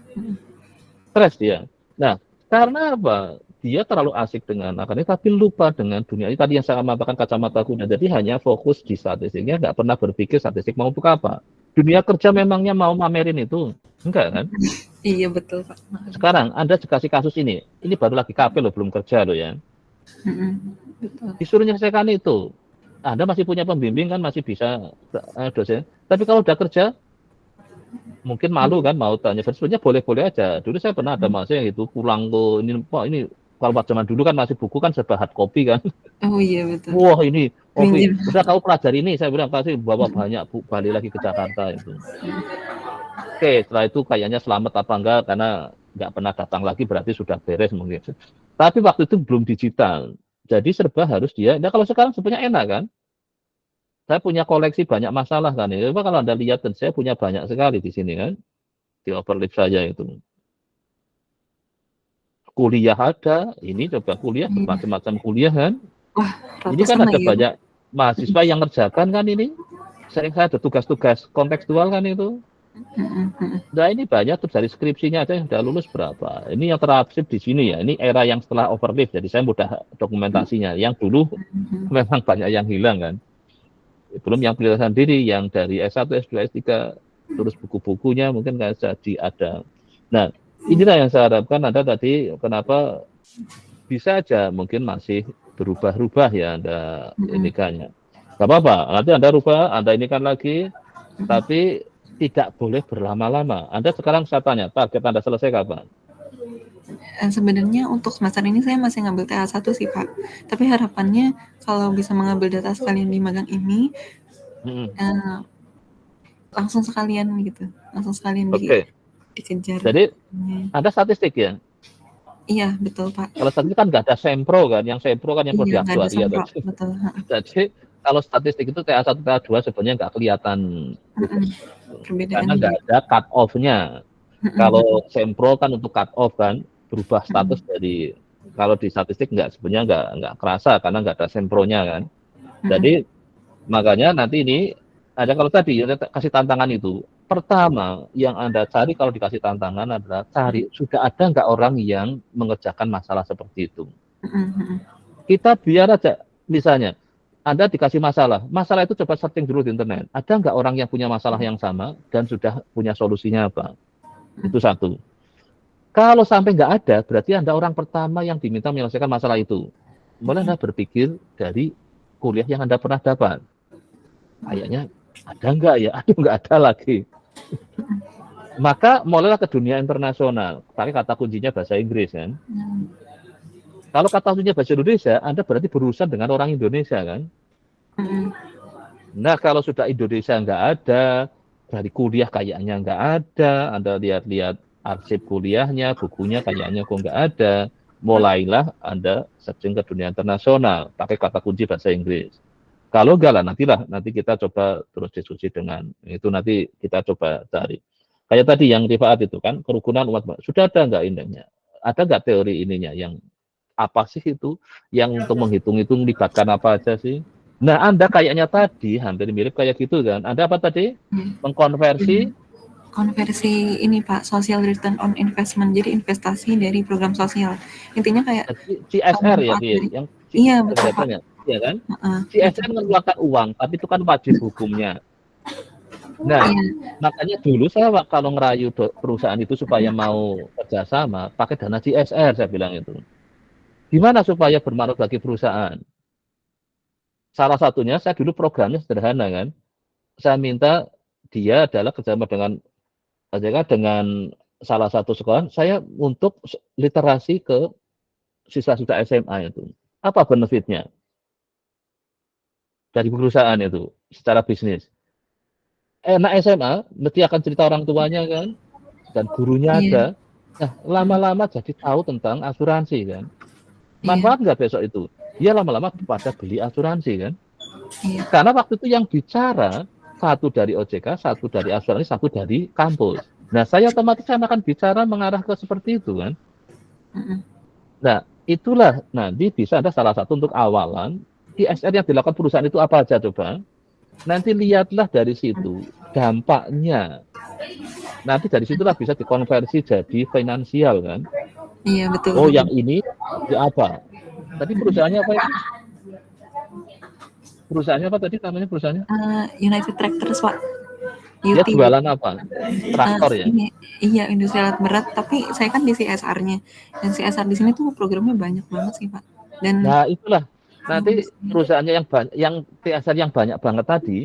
Stres dia. Nah, karena apa? Dia terlalu asik dengan akademik tapi lupa dengan dunia. Ini tadi yang saya mengatakan kacamata kuda. Jadi hanya fokus di statistiknya, nggak pernah berpikir statistik mau buka apa. Dunia kerja memangnya mau mamerin itu? Enggak kan? Iya betul Pak. Sekarang Anda dikasih kasus ini baru lagi KP loh, belum kerja loh ya. Betul. Disuruh menyelesaikan itu. Anda masih punya pembimbing kan, masih bisa dosen. Tapi kalau udah kerja, mungkin malu kan mau tanya. Sebenarnya boleh-boleh aja. Dulu saya pernah ada mahasiswa yang itu pulang ke ini kalau zaman dulu kan masih buku kan serba hard copy kan. Oh iya betul. Wah ini kopi. Udah tahu pelajari ini, saya bilang kasih bawa banyak balik lagi ke Jakarta itu. Oke, setelah itu kayaknya selamat apa enggak karena nggak pernah datang lagi berarti sudah beres mungkin. Tapi waktu itu belum digital. Jadi serba harus dia. Nah kalau sekarang sebenarnya enak kan. Saya punya koleksi banyak masalah kan. Ya. Kalau Anda lihat, saya punya banyak sekali di sini kan. Di overlap saya itu. Kuliah ada. Ini coba kuliah, bermacam-macam kuliah kan. Wah, ini kan ada banyak mahasiswa yang ngerjakan kan ini. Sering saya ada tugas-tugas kontekstual kan itu. Nah ini banyak tuh dari skripsinya aja yang udah lulus berapa. Ini yang terarsip di sini ya. Ini era yang setelah overlift. Jadi saya mudah dokumentasinya. Yang dulu memang banyak yang hilang kan. Belum yang penelitian diri, yang dari S1, S2, S3, terus buku-bukunya mungkin nggak jadi ada. Nah inilah yang saya harapkan ada tadi. Kenapa bisa aja mungkin masih berubah-ubah ya Anda ini kan ya. Gak apa-apa, nanti Anda rubah, Anda ini kan lagi, tapi tidak boleh berlama-lama. Anda sekarang saya tanya, target Anda selesai kapan? Sebenarnya untuk semester ini saya masih ngambil TA1 sih Pak. Tapi harapannya kalau bisa mengambil data sekalian di magang ini, langsung sekalian gitu, langsung sekalian dikejar. Jadi ada statistik ya? Iya betul Pak. Kalau statistik kan nggak ada sempro kan, yang sempro kan yang prodi aktuari ya. Betul. Jadi kalau statistik itu TA1, TA2 sebenarnya nggak kelihatan, karena nggak ada cut off-nya. Kalau sempro kan untuk cut off kan, berubah status dari, kalau di statistik sebenarnya nggak kerasa karena nggak ada sempronya kan. Jadi makanya nanti ini ada, kalau tadi kasih tantangan itu, pertama yang Anda cari kalau dikasih tantangan adalah cari sudah ada nggak orang yang mengerjakan masalah seperti itu. Kita biar aja misalnya Anda dikasih masalah itu coba searching dulu di internet. Ada nggak orang yang punya masalah yang sama dan sudah punya solusinya apa? Itu satu. Kalau sampai nggak ada, berarti Anda orang pertama yang diminta menyelesaikan masalah itu. Mulai Anda berpikir dari kuliah yang Anda pernah dapat. Kayaknya ada nggak ya? Aduh, nggak ada lagi. Maka mulailah ke dunia internasional. Pakai kata kuncinya bahasa Inggris kan. Kalau kata kuncinya bahasa Indonesia, Anda berarti berurusan dengan orang Indonesia kan. Nah kalau sudah Indonesia nggak ada, dari kuliah kayaknya nggak ada, Anda lihat-lihat arsip kuliahnya, bukunya kayaknya kok nggak ada, mulailah Anda searching ke dunia internasional, pakai kata kunci bahasa Inggris. Kalau enggak lah, nanti kita coba terus diskusi dengan itu, nanti kita coba cari. Kayak tadi yang Rifaat itu kan, kerukunan umat, sudah ada nggak indahnya? Ada nggak teori ininya? Yang apa sih itu? Yang untuk menghitung-hitung libatkan apa aja sih? Nah, Anda kayaknya tadi hampir mirip kayak gitu kan? Anda apa tadi? Mengkonversi? Konversi ini Pak, social return on investment, jadi investasi dari program sosial. Intinya kayak CSR ya, yang iya betul Pak. Ya kan? CSR mengeluarkan uang, tapi itu kan wajib hukumnya. Nah, makanya dulu saya kalau ngerayu perusahaan itu supaya mau kerjasama, pakai dana CSR, saya bilang itu. Gimana supaya bermanfaat bagi perusahaan? Salah satunya, saya dulu programnya sederhana kan. Saya minta dia adalah kerjasama dengan salah satu sekolah, saya untuk literasi ke siswa-siswa SMA itu. Apa benefitnya dari perusahaan itu secara bisnis? Enak SMA, mesti akan cerita orang tuanya kan, dan gurunya ada. Nah, lama-lama jadi tahu tentang asuransi kan. Manfaat nggak besok itu? Dia lama-lama pada beli asuransi kan. Karena waktu itu yang bicara satu dari OJK, satu dari asuransi, satu dari kampus. Nah, saya otomatis akan bicara mengarah ke seperti itu kan. Nah, itulah nanti bisa ada salah satu untuk awalan CSR yang dilakukan perusahaan itu apa aja coba. Nanti lihatlah dari situ dampaknya. Nanti dari situlah bisa dikonversi jadi finansial kan. Iya betul. Oh yang ini ya apa? Tadi perusahaannya apa itu? Perusahaannya apa tadi namanya perusahaannya? United Tractors Pak. Dia jualan apa? Traktor ya? Iya, industri alat berat, tapi saya kan di CSR-nya. Dan CSR di sini tuh programnya banyak banget sih, Pak. Dan nah, itulah. Nanti perusahaannya yang CSR yang banyak banget tadi,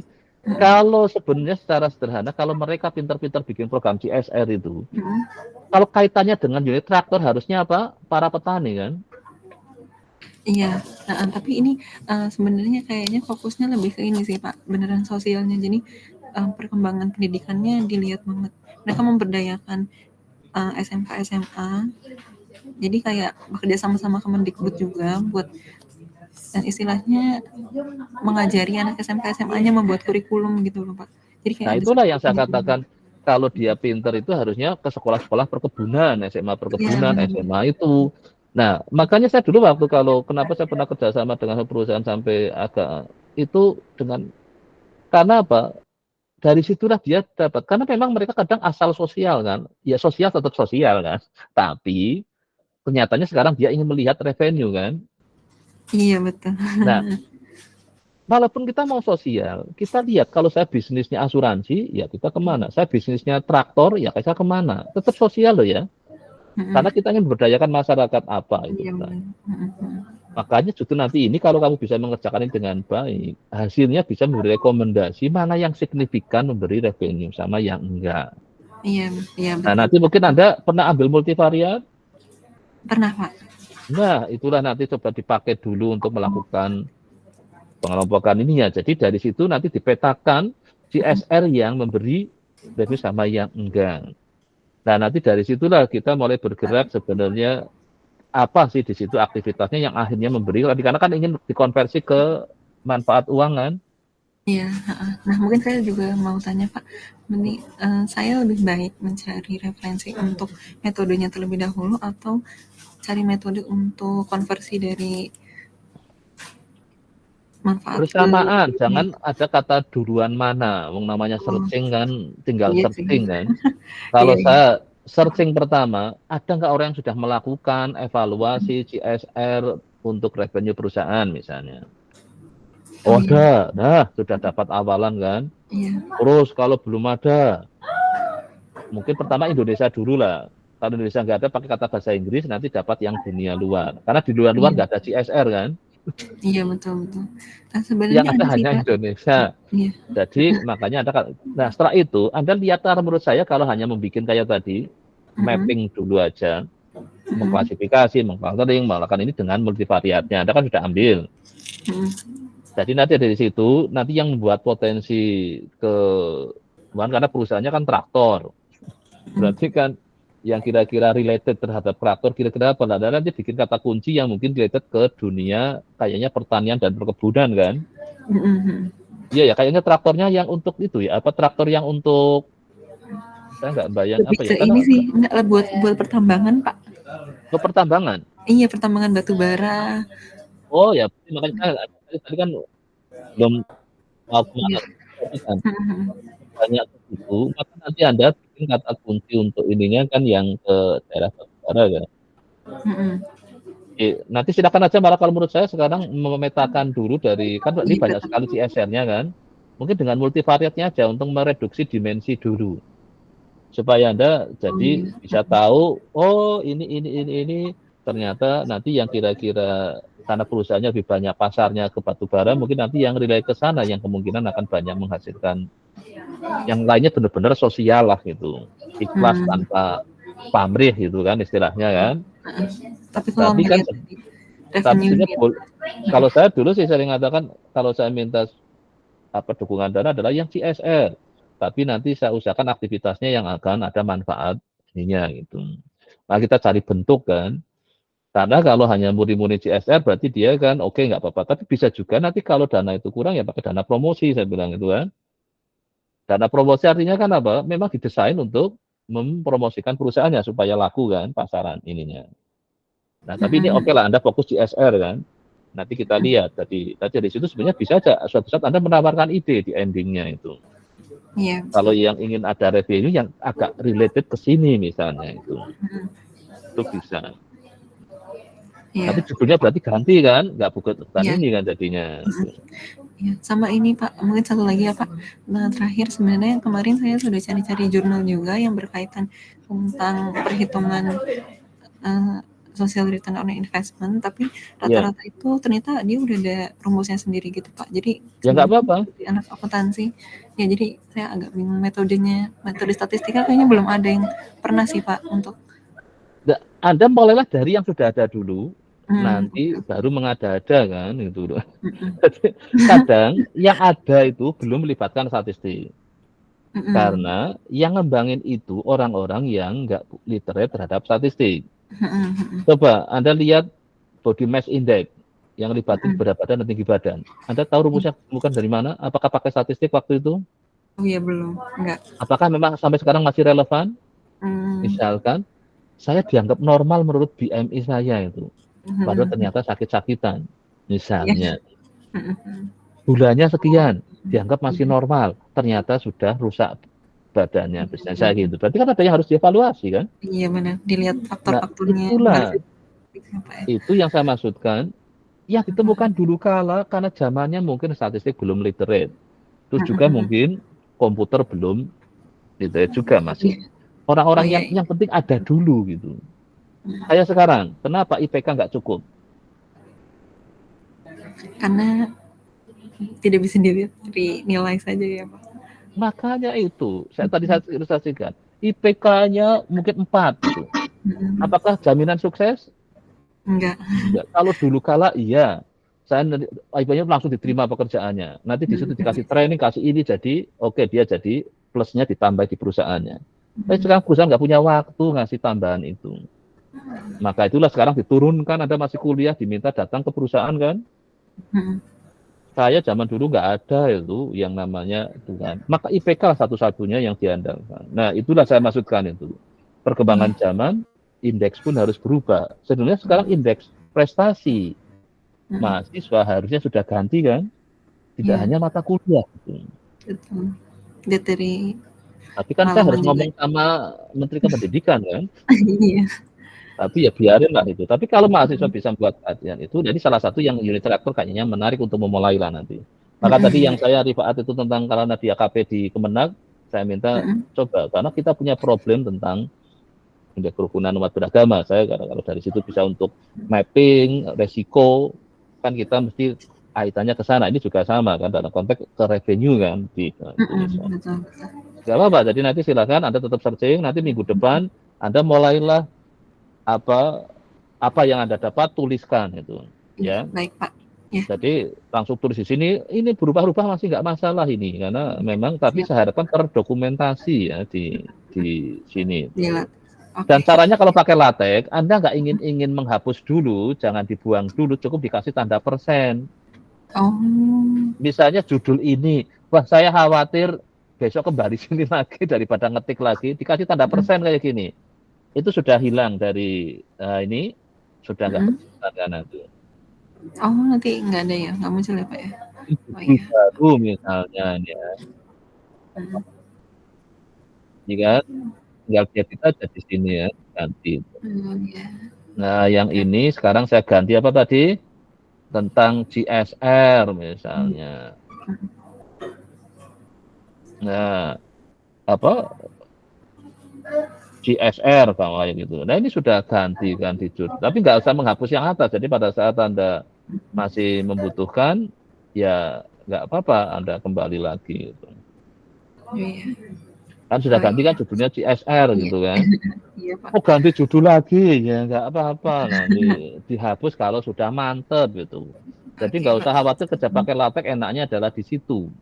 kalau sebenarnya secara sederhana, kalau mereka pintar-pintar bikin program CSR itu, kalau kaitannya dengan unit traktor harusnya apa? Para petani kan? Iya, tapi ini sebenarnya kayaknya fokusnya lebih ke ini sih Pak, beneran sosialnya. Jadi perkembangan pendidikannya dilihat banget. Mereka memberdayakan SMK SMA. Jadi kayak bekerja sama-sama Kemendikbud juga buat dan istilahnya mengajari anak SMK SMA-nya membuat kurikulum gitu loh Pak. Jadi kayak nah itulah yang saya katakan, kalau dia pinter itu harusnya ke sekolah-sekolah perkebunan, SMA perkebunan, SMA itu. Nah, makanya saya dulu waktu kenapa saya pernah kerjasama dengan perusahaan sampai agak itu karena apa? dari situlah dia dapat. Karena memang mereka kadang asal sosial kan, ya sosial tetap sosial kan, tapi kenyataannya sekarang dia ingin melihat revenue kan. Iya betul. Nah, walaupun kita mau sosial, kita lihat kalau saya bisnisnya asuransi, ya kita kemana? Saya bisnisnya traktor, ya saya kemana? Tetap sosial loh ya. Karena kita ingin memberdayakan masyarakat apa itu. Iya Kan. benar. Makanya justru nanti ini kalau kamu bisa mengerjakan ini dengan baik, hasilnya bisa memberi rekomendasi mana yang signifikan memberi revenue sama yang enggak. Iya Nah, betul. nanti mungkin Anda pernah ambil multivariat? Pernah Pak. Nah, itulah nanti coba dipakai dulu untuk melakukan pengelompokan ini ya. Jadi dari situ nanti dipetakan CSR yang memberi revenue sama yang enggak. Nah, nanti dari situlah kita mulai bergerak sebenarnya apa sih di situ aktivitasnya yang akhirnya memberi, karena kan ingin dikonversi ke manfaat uang kan. Iya, nah mungkin saya juga mau tanya Pak, saya lebih baik mencari referensi untuk metodenya terlebih dahulu atau cari metode untuk konversi dari manfaat Bersamaan, jangan ada kata duluan mana, namanya searching kan, tinggal Iya sih. searching kan. Kalau Iya. saya searching pertama, ada nggak orang yang sudah melakukan evaluasi CSR untuk revenue perusahaan misalnya? Oh iya. ada, nah sudah dapat awalan kan. Iya. Terus kalau belum ada, mungkin pertama Indonesia dulu lah. Kalau Indonesia nggak ada, pakai kata bahasa Inggris, nanti dapat yang dunia luar. Karena di luar-luar nggak ada CSR kan. Iya betul. Nah sebenarnya Yang ada sih, hanya Pak. Indonesia. Iya. Jadi makanya ada. Nah setelah itu, Anda lihat menurut saya kalau hanya membuat kayak tadi, mapping dulu aja, mengklasifikasi, mengfiltering, melakukan ini dengan multivariatnya. Anda kan sudah ambil. Jadi nanti dari situ, nanti yang membuat potensi karena perusahaannya kan traktor. Berarti kan yang kira-kira related terhadap traktor, kira-kira apa? Nah, nanti bikin kata kunci yang mungkin related ke dunia kayaknya pertanian dan perkebunan kan. Iya ya, kayaknya traktornya yang untuk itu ya, apa traktor yang untuk, saya nggak bayang lebih apa ya. ke ini sih, enggak lah buat pertambangan Pak. Ke pertambangan? Iya, pertambangan batu bara. Oh ya, makanya tadi kan belum mau kemana. Banyak itu, maka nanti Anda bikin kata kunci untuk ininya kan yang ke daerah batubara kan. Nanti silakan aja, malah kalau menurut saya sekarang memetakan dulu dari, kan ini banyak sekali CSR-nya kan. Mungkin dengan multivariatnya aja untuk mereduksi dimensi dulu. Supaya Anda jadi bisa tahu, oh ini ternyata nanti yang kira-kira karena perusahaannya lebih banyak pasarnya ke batubara, mungkin nanti yang relay ke sana yang kemungkinan akan banyak menghasilkan. Yang lainnya benar-benar sosial lah gitu, ikhlas tanpa pamrih gitu kan istilahnya kan. Tapi kan kalau saya dulu sih sering mengatakan kalau saya minta dukungan dana adalah yang CSR, tapi nanti saya usahakan aktivitasnya yang akan ada manfaatnya gitu. Nah kita cari bentuk kan, karena kalau hanya murni-murni CSR berarti dia kan oke, nggak apa-apa, tapi bisa juga nanti kalau dana itu kurang ya pakai dana promosi, saya bilang itu kan. Dana promosi artinya kan apa? Memang didesain untuk mempromosikan perusahaannya supaya laku kan pasaran ininya. Nah, tapi ini oke lah Anda fokus di CSR kan. Nanti kita lihat tadi dari situ sebenarnya bisa aja suatu saat Anda menawarkan ide di endingnya itu. Iya. Kalau yang ingin ada revenue yang agak related ke sini misalnya itu bisa. Tapi judulnya berarti ganti kan, nggak bukan ini kan jadinya. Ya, sama ini Pak, mungkin satu lagi ya Pak. Nah, terakhir sebenarnya kemarin saya sudah cari-cari jurnal juga yang berkaitan tentang perhitungan social return on investment, tapi rata-rata itu ternyata dia udah ada rumusnya sendiri gitu Pak. Jadi ya nggak apa-apa. Anak akuntansi, ya jadi saya agak bingung metode statistika kayaknya belum ada yang pernah sih Pak untuk. Anda mulailah dari yang sudah ada dulu. Nanti baru mengada-ada kan itu. Kadang yang ada itu belum melibatkan statistik. Karena yang ngembangin itu orang-orang yang nggak literate terhadap statistik. Coba Anda lihat body mass index yang libatin berat badan dan tinggi badan. Anda tahu rumusnya bukan dari mana? Apakah pakai statistik waktu itu? Oh iya belum, enggak. Apakah memang sampai sekarang masih relevan? Misalkan saya dianggap normal menurut BMI saya itu. Padahal ternyata sakit-sakitan, misalnya. Gulanya sekian, dianggap masih normal, ternyata sudah rusak badannya, misalnya saya gitu. Berarti kan ada yang harus dievaluasi kan? Iya benar, dilihat Nah, faktor-faktornya itulah apa ya. itu yang saya maksudkan, yang ditemukan dulu kala karena zamannya mungkin statistik belum literate. Terus juga mungkin komputer belum literate juga masih. Orang-orang Oh, iya. yang penting ada dulu gitu. Saya sekarang, kenapa IPK nggak cukup? Karena tidak bisa dilihat dari nilai saja ya Pak. Makanya itu, saya tadi saya ilustrasikan, IPK-nya mungkin 4 gitu. Apakah jaminan sukses? Enggak. Ya, kalau dulu kala iya, saya IPK-nya langsung diterima pekerjaannya. Nanti di situ dikasih training, kasih ini, jadi oke, dia jadi plusnya ditambah di perusahaannya. Tapi sekarang perusahaan nggak punya waktu ngasih tambahan itu. Maka itulah sekarang diturunkan, Anda masih kuliah, diminta datang ke perusahaan kan? Saya zaman dulu nggak ada itu yang namanya itu kan. Maka IPK satu-satunya yang diandalkan. Nah, itulah saya maksudkan itu. Perkembangan zaman, indeks pun harus berubah. Sebenarnya sekarang indeks prestasi mahasiswa harusnya sudah ganti kan? Tidak hanya mata kuliah. Gitu. Betul. Dari Tapi kan saya harus ngomong sama Menteri Pendidikan kan? Iya. Tapi ya biarin lah itu. Tapi kalau mahasiswa bisa buat kajian itu, jadi salah satu yang unit reaktor kayaknya menarik untuk memulai lah nanti. Maka tadi yang saya rifaat itu tentang karena dia KP di Kemenag, saya minta coba karena kita punya problem tentang indeks kerukunan umat beragama. Saya kalau dari situ bisa untuk mapping resiko, kan kita mesti kaitannya ke sana. Ini juga sama kan dalam konteks ke revenue kan di Indonesia. Betul. Gak apa-apa. Jadi nanti silakan Anda tetap searching. Nanti minggu depan Anda mulailah apa yang Anda dapat tuliskan itu. Ya. Baik Pak. Ya. Jadi langsung tulis di sini. Ini berubah-ubah masih nggak masalah ini karena memang tapi saya harapkan terdokumentasi ya di sini. Dan caranya kalau pakai LaTeX, Anda nggak ingin menghapus dulu, jangan dibuang dulu, cukup dikasih tanda persen. Oh. Misalnya judul ini, wah saya khawatir besok kembali sini lagi daripada ngetik lagi, dikasih tanda persen kayak gini. Itu sudah hilang dari ini, sudah nggak kan nanti. Oh nanti nggak ada ya, nggak muncul ya Pak ya? Oh, iya. Baru misalnya ya. Ini kan, tinggal kita ada di sini ya, ganti. Nah yang ini sekarang saya ganti apa tadi? Tentang GSR misalnya. Nah, apa? GSR kayak gitu. Nah ini sudah ganti judul. Tapi nggak usah menghapus yang atas. Jadi pada saat Anda masih membutuhkan, ya nggak apa-apa Anda kembali lagi. Gitu. Kan sudah ganti kan judulnya GSR gitu kan. Oh ganti judul lagi ya nggak apa-apa. Nanti dihapus kalau sudah mantep gitu. Jadi nggak usah khawatir kerja pakai LaTeX, enaknya adalah di situ.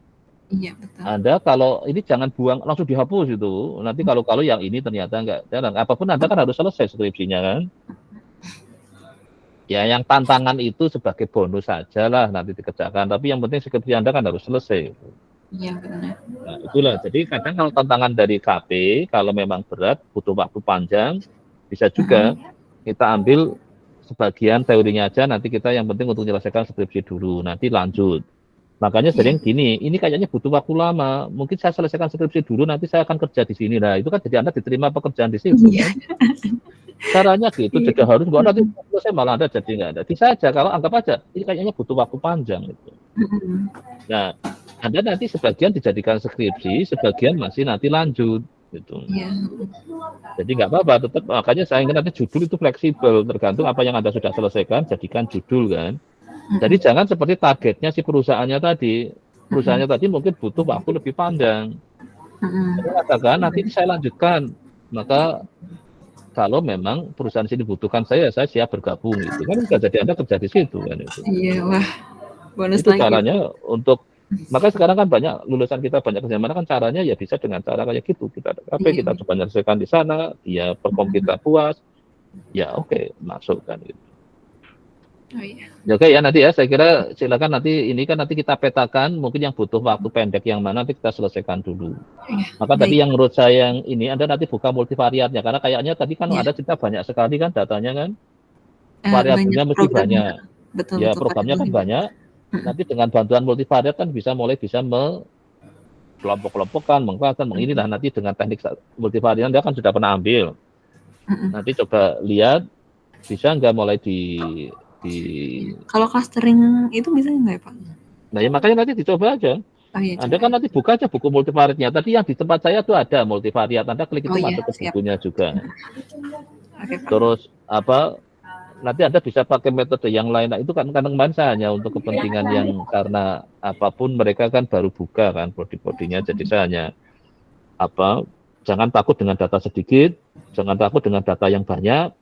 Iya betul. Anda kalau ini jangan buang langsung dihapus itu. Nanti kalau yang ini ternyata enggak jalan. Apapun Anda kan harus selesai skripsinya kan. Ya yang tantangan itu sebagai bonus saja lah nanti dikerjakan. Tapi yang penting skripsi Anda kan harus selesai. Iya benar. Nah, itulah. Jadi kadang kalau tantangan dari KP kalau memang berat butuh waktu panjang bisa juga kita ambil sebagian teorinya aja. Nanti kita yang penting untuk menyelesaikan skripsi dulu. Nanti lanjut. Makanya sering gini, ini kayaknya butuh waktu lama. Mungkin saya selesaikan skripsi dulu, nanti saya akan kerja di sini. Nah, itu kan jadi Anda diterima pekerjaan di situ. Kan? Caranya gitu, jadi harus nggak nanti selesai malah Anda jadi nggak ada. Bisa aja, kalau anggap aja, ini kayaknya butuh waktu panjang. Gitu. Nah, Anda nanti sebagian dijadikan skripsi, sebagian masih nanti lanjut. Gitu. Jadi nggak apa-apa, tetap makanya saya ingin nanti judul itu fleksibel, tergantung apa yang Anda sudah selesaikan, jadikan judul kan. Jadi jangan seperti targetnya si perusahaannya tadi. Perusahaannya tadi mungkin butuh waktu lebih panjang. Jadi katakan nanti saya lanjutkan. Maka kalau memang perusahaan sini butuhkan saya siap bergabung. Itu kan bisa jadi Anda kerja di situ kan itu. Iya wah. Bonus itu lagi. caranya untuk. Maka sekarang kan banyak lulusan kita banyak kerja mana kan caranya ya bisa dengan cara kayak gitu. Kita kita coba menyelesaikan di sana. Ya perform kita puas. Ya oke, masuk kan gitu. Oh, iya. Oke ya nanti ya saya kira silakan nanti ini kan nanti kita petakan mungkin yang butuh waktu pendek yang mana nanti kita selesaikan dulu. Maka tadi yang menurut saya yang ini Anda nanti buka multivariatnya karena kayaknya tadi kan ada cerita banyak sekali kan datanya kan variabelnya mesti banyak. Betul, ya programnya kan banyak. Nanti dengan bantuan multivariat kan bisa kelompok-kelompokkan, mengkelaskan, menginilah nanti dengan teknik multivariat dia kan sudah pernah ambil. Nanti coba lihat bisa nggak mulai di Kalau clustering itu bisa nggak ya Pak? Nah ya makanya nanti dicoba aja. Oh iya, Anda kan nanti buka aja buku multivariatnya. Tadi yang di tempat saya tuh ada multivariat. Anda klik itu masuk ke siap. bukunya juga. Oke, Pak. Terus nanti Anda bisa pakai metode yang lain. Nah, itu kan kemarin saya hanya untuk kepentingan yang karena apapun mereka kan baru buka kan body-bodinya. Jadi saya hanya jangan takut dengan data sedikit, jangan takut dengan data yang banyak,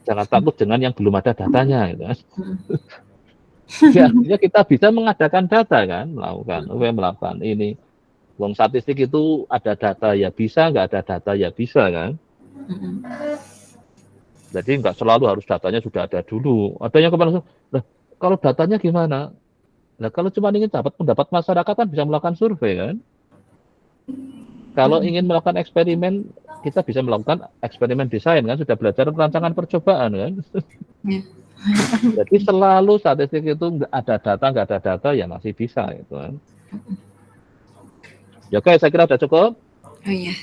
jangan takut dengan yang belum ada datanya. Gitu. Ya, artinya kita bisa mengadakan data kan, melakukan ini. Wong statistik itu ada data ya bisa, nggak ada data ya bisa kan. Jadi nggak selalu harus datanya sudah ada dulu. Ada yang kemarin, kalau datanya gimana? Nah, kalau cuma ingin dapat pendapat masyarakat kan bisa melakukan survei kan. Kalau ingin melakukan eksperimen, kita bisa melakukan eksperimen desain kan, sudah belajar rancangan percobaan kan. Jadi selalu statistik itu nggak ada data ya masih bisa itu kan. Ya, oke, saya kira sudah cukup. Oh iya.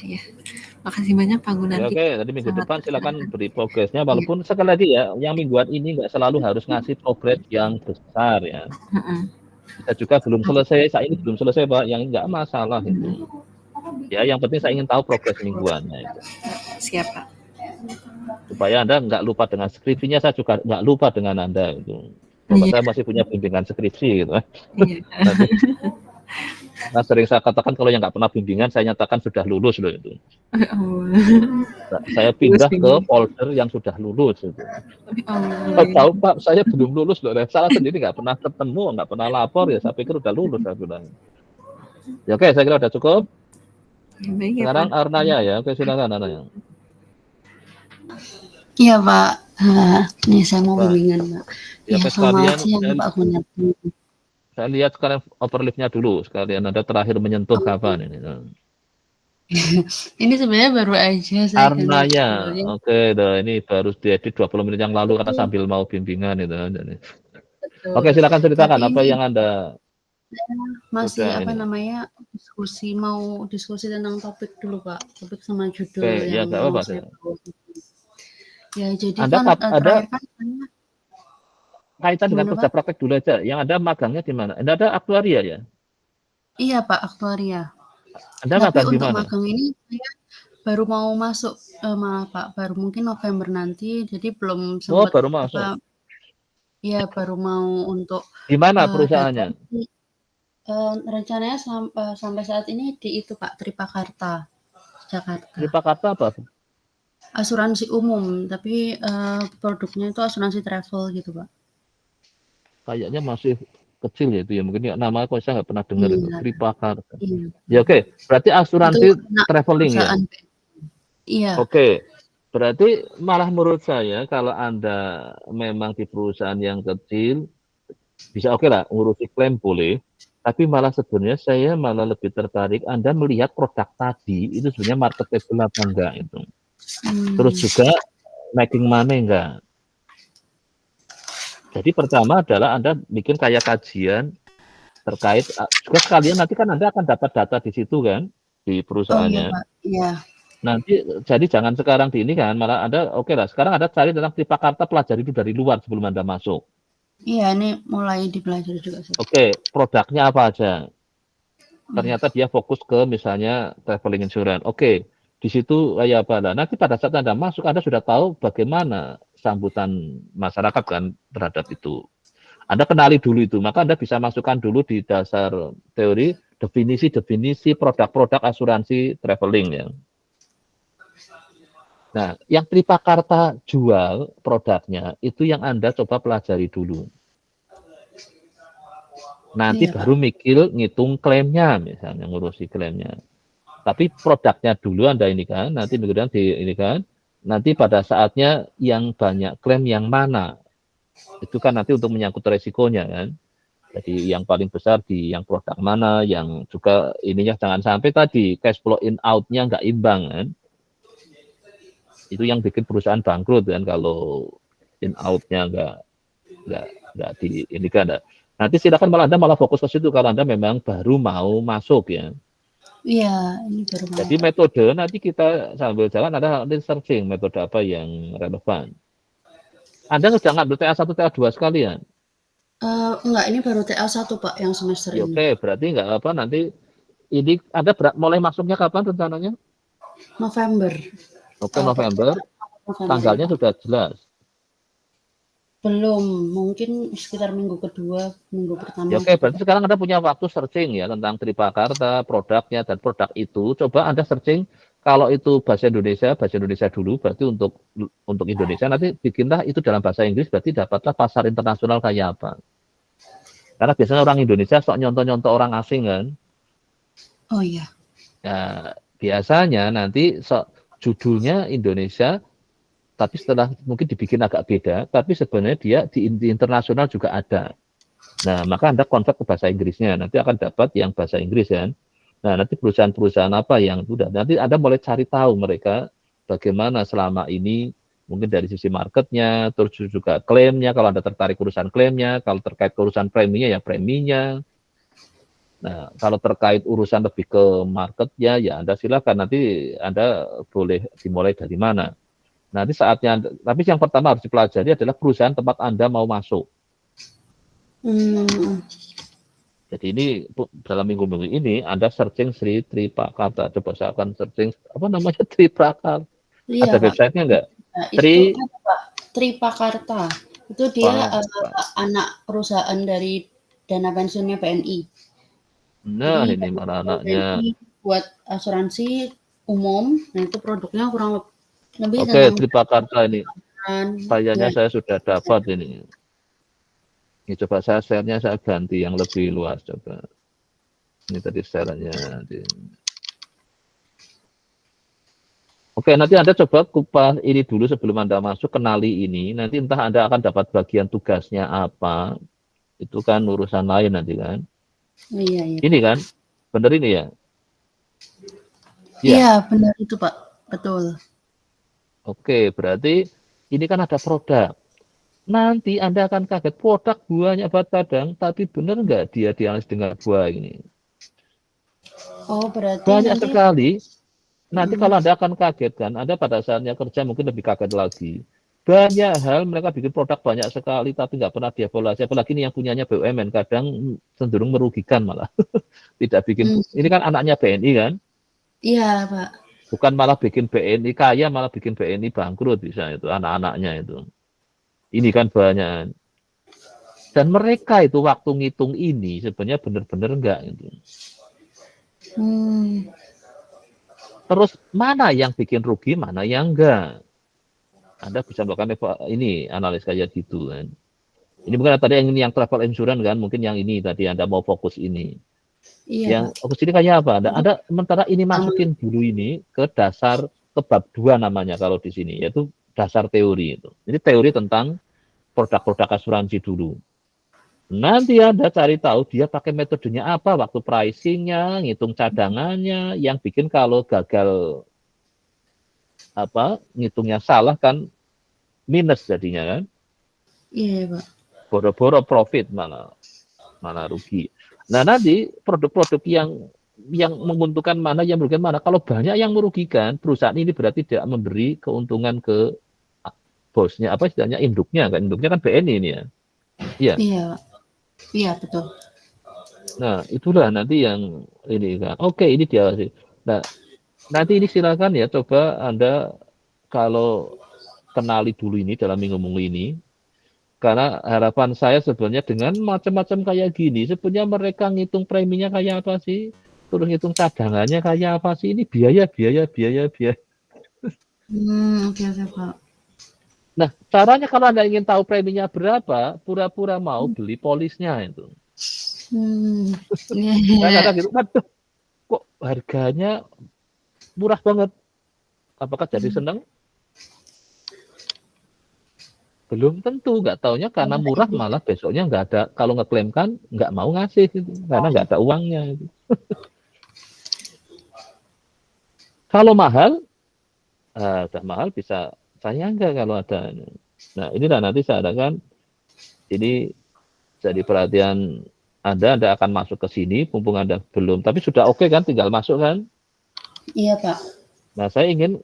Makasih banyak Pak Gunardi. Ya, oke, tadi minggu depan silakan beri progresnya. Walaupun sekali lagi ya, yang mingguan ini nggak selalu harus ngasih progres yang besar ya. Kita juga belum selesai, saya ini belum selesai Pak, yang nggak masalah itu. Ya, yang penting saya ingin tahu progres mingguannya itu. Siap Pak. Supaya Anda nggak lupa dengan skripsinya, saya juga nggak lupa dengan Anda itu. Bapak saya masih punya bimbingan skripsi gitu. Nah, sering saya katakan kalau yang nggak pernah bimbingan, saya nyatakan sudah lulus loh itu. Saya pindah ke folder yang sudah lulus itu. Tahu Pak, saya belum lulus loh. Salah sendiri nggak pernah ketemu, nggak pernah lapor ya. Saya pikir udah lulus saya bilang. Ya, oke, saya kira udah cukup. Sekarang Arnaya ya, oke silakan Arnaya. Iya Pak, ini saya mau bimbingan Pak. Ya, selamat siang Pak Gunardi. Saya lihat sekarang overlift-nya dulu sekalian. Anda terakhir menyentuh kapan ini? Ini sebenarnya baru aja saya. Arnaya, oke, ini baru diedit 20 menit yang lalu karena sambil mau bimbingan itu. Oke, silakan ceritakan apa yang Anda masih mau diskusi tentang topik dulu Pak, topik sama judul yang nggak apa-apa. Ya jadi Anda terakhir kan kaitan dengan kerja praktek dulu aja. Yang ada magangnya di mana? Anda ada aktuaria ya? Iya Pak, aktuaria. Anda magang di mana? Magang ini saya baru mau masuk, malah Pak, baru mungkin November nanti, jadi belum sempat. Oh, baru masuk. Iya, baru mau untuk. Di mana perusahaannya? Rencananya sampai saat ini di itu Pak, Tripakarta, Jakarta. Tripakarta apa? Asuransi umum, tapi produknya itu asuransi travel gitu Pak. Kayaknya masih kecil ya itu ya, mungkin ya, nama kok saya nggak pernah dengar itu, Tripakarta. Iya. Ya oke, berarti asuransi traveling ya? Iya. Oke, berarti malah menurut saya kalau Anda memang di perusahaan yang kecil, bisa oke lah, ngurusi klaim boleh, tapi malah sebenarnya saya malah lebih tertarik Anda melihat produk tadi, itu sebenarnya marketable apa enggak itu. Terus juga making money enggak. Jadi pertama adalah Anda bikin kayak kajian terkait juga sekalian nanti kan Anda akan dapat data di situ kan di perusahaannya. Oh, iya. Nanti jadi jangan sekarang di ini kan malah Anda oke lah sekarang Anda cari tentang Tripakarta pelajari itu dari luar sebelum Anda masuk. Iya, ini mulai dipelajari juga. Oke, produknya apa aja? Ternyata dia fokus ke misalnya traveling insurance. Oke, di situ kayak apa? Nah, nanti pada saat Anda masuk Anda sudah tahu bagaimana sambutan masyarakat kan terhadap itu. Anda kenali dulu itu, maka Anda bisa masukkan dulu di dasar teori definisi produk-produk asuransi traveling ya. Nah, yang Tripakarta jual produknya itu yang Anda coba pelajari dulu. Nanti baru ngitung klaimnya, misalnya ngurusi klaimnya. Tapi produknya dulu Anda ini kan, nanti kemudian ini kan, nanti pada saatnya yang banyak klaim yang mana. Itu kan nanti untuk menyangkut resikonya kan. Jadi yang paling besar di yang produk mana, yang juga ininya jangan sampai tadi cash flow in out-nya nggak imbang kan. Itu yang bikin perusahaan bangkrut kan kalau in out-nya nggak di ini kan. Nanti silakan malah Anda malah fokus ke situ kalau Anda memang baru mau masuk ya. Iya, ini baru mau. Jadi metode nanti kita sambil jalan ada nanti searching metode apa yang relevan. Anda sudah ngambil TA1, TA2 sekalian? Enggak, ini baru TA1 Pak yang semester Ya, ini. oke, berarti nggak apa nanti ini Anda mulai masuknya kapan rencananya? November. Oke, November. Tanggalnya sudah jelas. Belum, mungkin sekitar minggu kedua, minggu pertama. Ya, oke, berarti sekarang Anda punya waktu searching ya tentang Tripakarta, produknya dan produk itu. Coba Anda searching kalau itu bahasa Indonesia dulu berarti untuk Indonesia nanti bikinlah itu dalam bahasa Inggris berarti dapatlah pasar internasional kayak apa. Karena biasanya orang Indonesia sok nyontoh-nyontoh orang asing kan. Oh iya. Nah, biasanya nanti judulnya Indonesia tapi setelah mungkin dibikin agak beda, tapi sebenarnya dia di internasional juga ada. Nah, maka Anda convert ke bahasa Inggrisnya, nanti akan dapat yang bahasa Inggris kan. Nah, nanti perusahaan-perusahaan apa yang sudah, nanti Anda mulai cari tahu mereka bagaimana selama ini, mungkin dari sisi marketnya, terus juga klaimnya, kalau Anda tertarik urusan klaimnya, kalau terkait urusan preminya, ya preminya. Nah, kalau terkait urusan lebih ke marketnya, ya Anda silakan, nanti Anda boleh dimulai dari mana. Nanti saatnya, tapi yang pertama harus dipelajari adalah perusahaan tempat Anda mau masuk. Jadi ini dalam minggu-minggu ini Anda searching Sri Tripakarta. Coba saya akan searching apa namanya Tripakarta. Iya, ada websitenya enggak? Nah, itu ada Pak, Tripakarta. Itu dia anak perusahaan dari dana pensiunnya BNI. Nah, Jadi, ini mana anaknya. Buat asuransi umum, nah itu produknya kurang lebih. Oke, Tripakarta ini. Kayaknya saya sudah dapat ini. Ini coba saya share-nya saya ganti yang lebih luas coba. Ini tadi share-nya. Oke, nanti Anda coba kupas ini dulu sebelum Anda masuk, kenali ini. Nanti entah Anda akan dapat bagian tugasnya apa. Itu kan urusan lain nanti kan. Iya. Ini kan, benar ini ya? Iya, benar itu Pak, betul. Oke, berarti ini kan ada produk. Nanti Anda akan kaget, produk buahnya banget kadang, tapi benar nggak dia dianalisis dengan buah ini? Oh, berarti banyak nanti sekali. Nanti kalau Anda akan kaget kan, Anda pada saatnya kerja mungkin lebih kaget lagi. Banyak hal mereka bikin produk banyak sekali, tapi nggak pernah dievaluasi. Apalagi ini yang punyanya BUMN, kadang cenderung merugikan malah. Tidak bikin, ini kan anaknya BNI kan? Iya, Pak. Bukan malah bikin BNI kaya, malah bikin BNI bangkrut bisa itu, anak-anaknya itu. Ini kan banyak. Dan mereka itu waktu ngitung ini sebenarnya benar-benar enggak gitu. Terus mana yang bikin rugi, mana yang enggak. Anda bisa melakukan ini analis kayak gitu kan. Ini bukan tadi yang travel insurance kan, mungkin yang ini tadi Anda mau fokus ini. Iya, yang fokus ini kayak apa? Ada sementara ini masukin dulu ini ke dasar ke bab 2 namanya kalau di sini, yaitu dasar teori itu. Jadi teori tentang produk-produk asuransi dulu. Nanti Anda cari tahu dia pakai metodenya apa, waktu pricingnya, ngitung cadangannya, yang bikin kalau gagal ngitungnya salah kan minus jadinya kan. Iya, Pak. Boro-boro profit malah rugi. Nah, nanti produk-produk yang menguntungkan mana, yang merugikan mana. Kalau banyak yang merugikan, perusahaan ini berarti tidak memberi keuntungan ke bosnya, apa istilahnya, induknya kan. Induknya kan BNI ini ya. Iya. Iya, betul. Nah, itulah nanti yang ini kan. Oke, ini dia sih. Nah, nanti ini silakan ya, coba Anda kalau kenali dulu ini dalam minggu-minggu ini. Karena harapan saya sebenarnya dengan macam-macam kayak gini, sebenarnya mereka ngitung preminya kayak apa sih? Terus ngitung cadangannya kayak apa sih? Ini biaya. Oke, Pak. Nah, caranya kalau Anda ingin tahu preminya berapa, pura-pura mau beli polisnya itu. Karena gitu, waduh, kok harganya murah banget. Apakah jadi senang? Belum tentu, nggak taunya karena murah malah besoknya nggak ada, kalau ngeklaim kan nggak mau ngasih gitu, karena nggak ada uangnya gitu. Kalau mahal, udah mahal bisa saya nggak kalau ada. Nah, inilah nanti saya adakan ini Jadi perhatian Anda akan masuk ke sini, mumpung Anda belum. Tapi sudah oke kan, tinggal masuk kan? Iya, Pak. Nah, saya ingin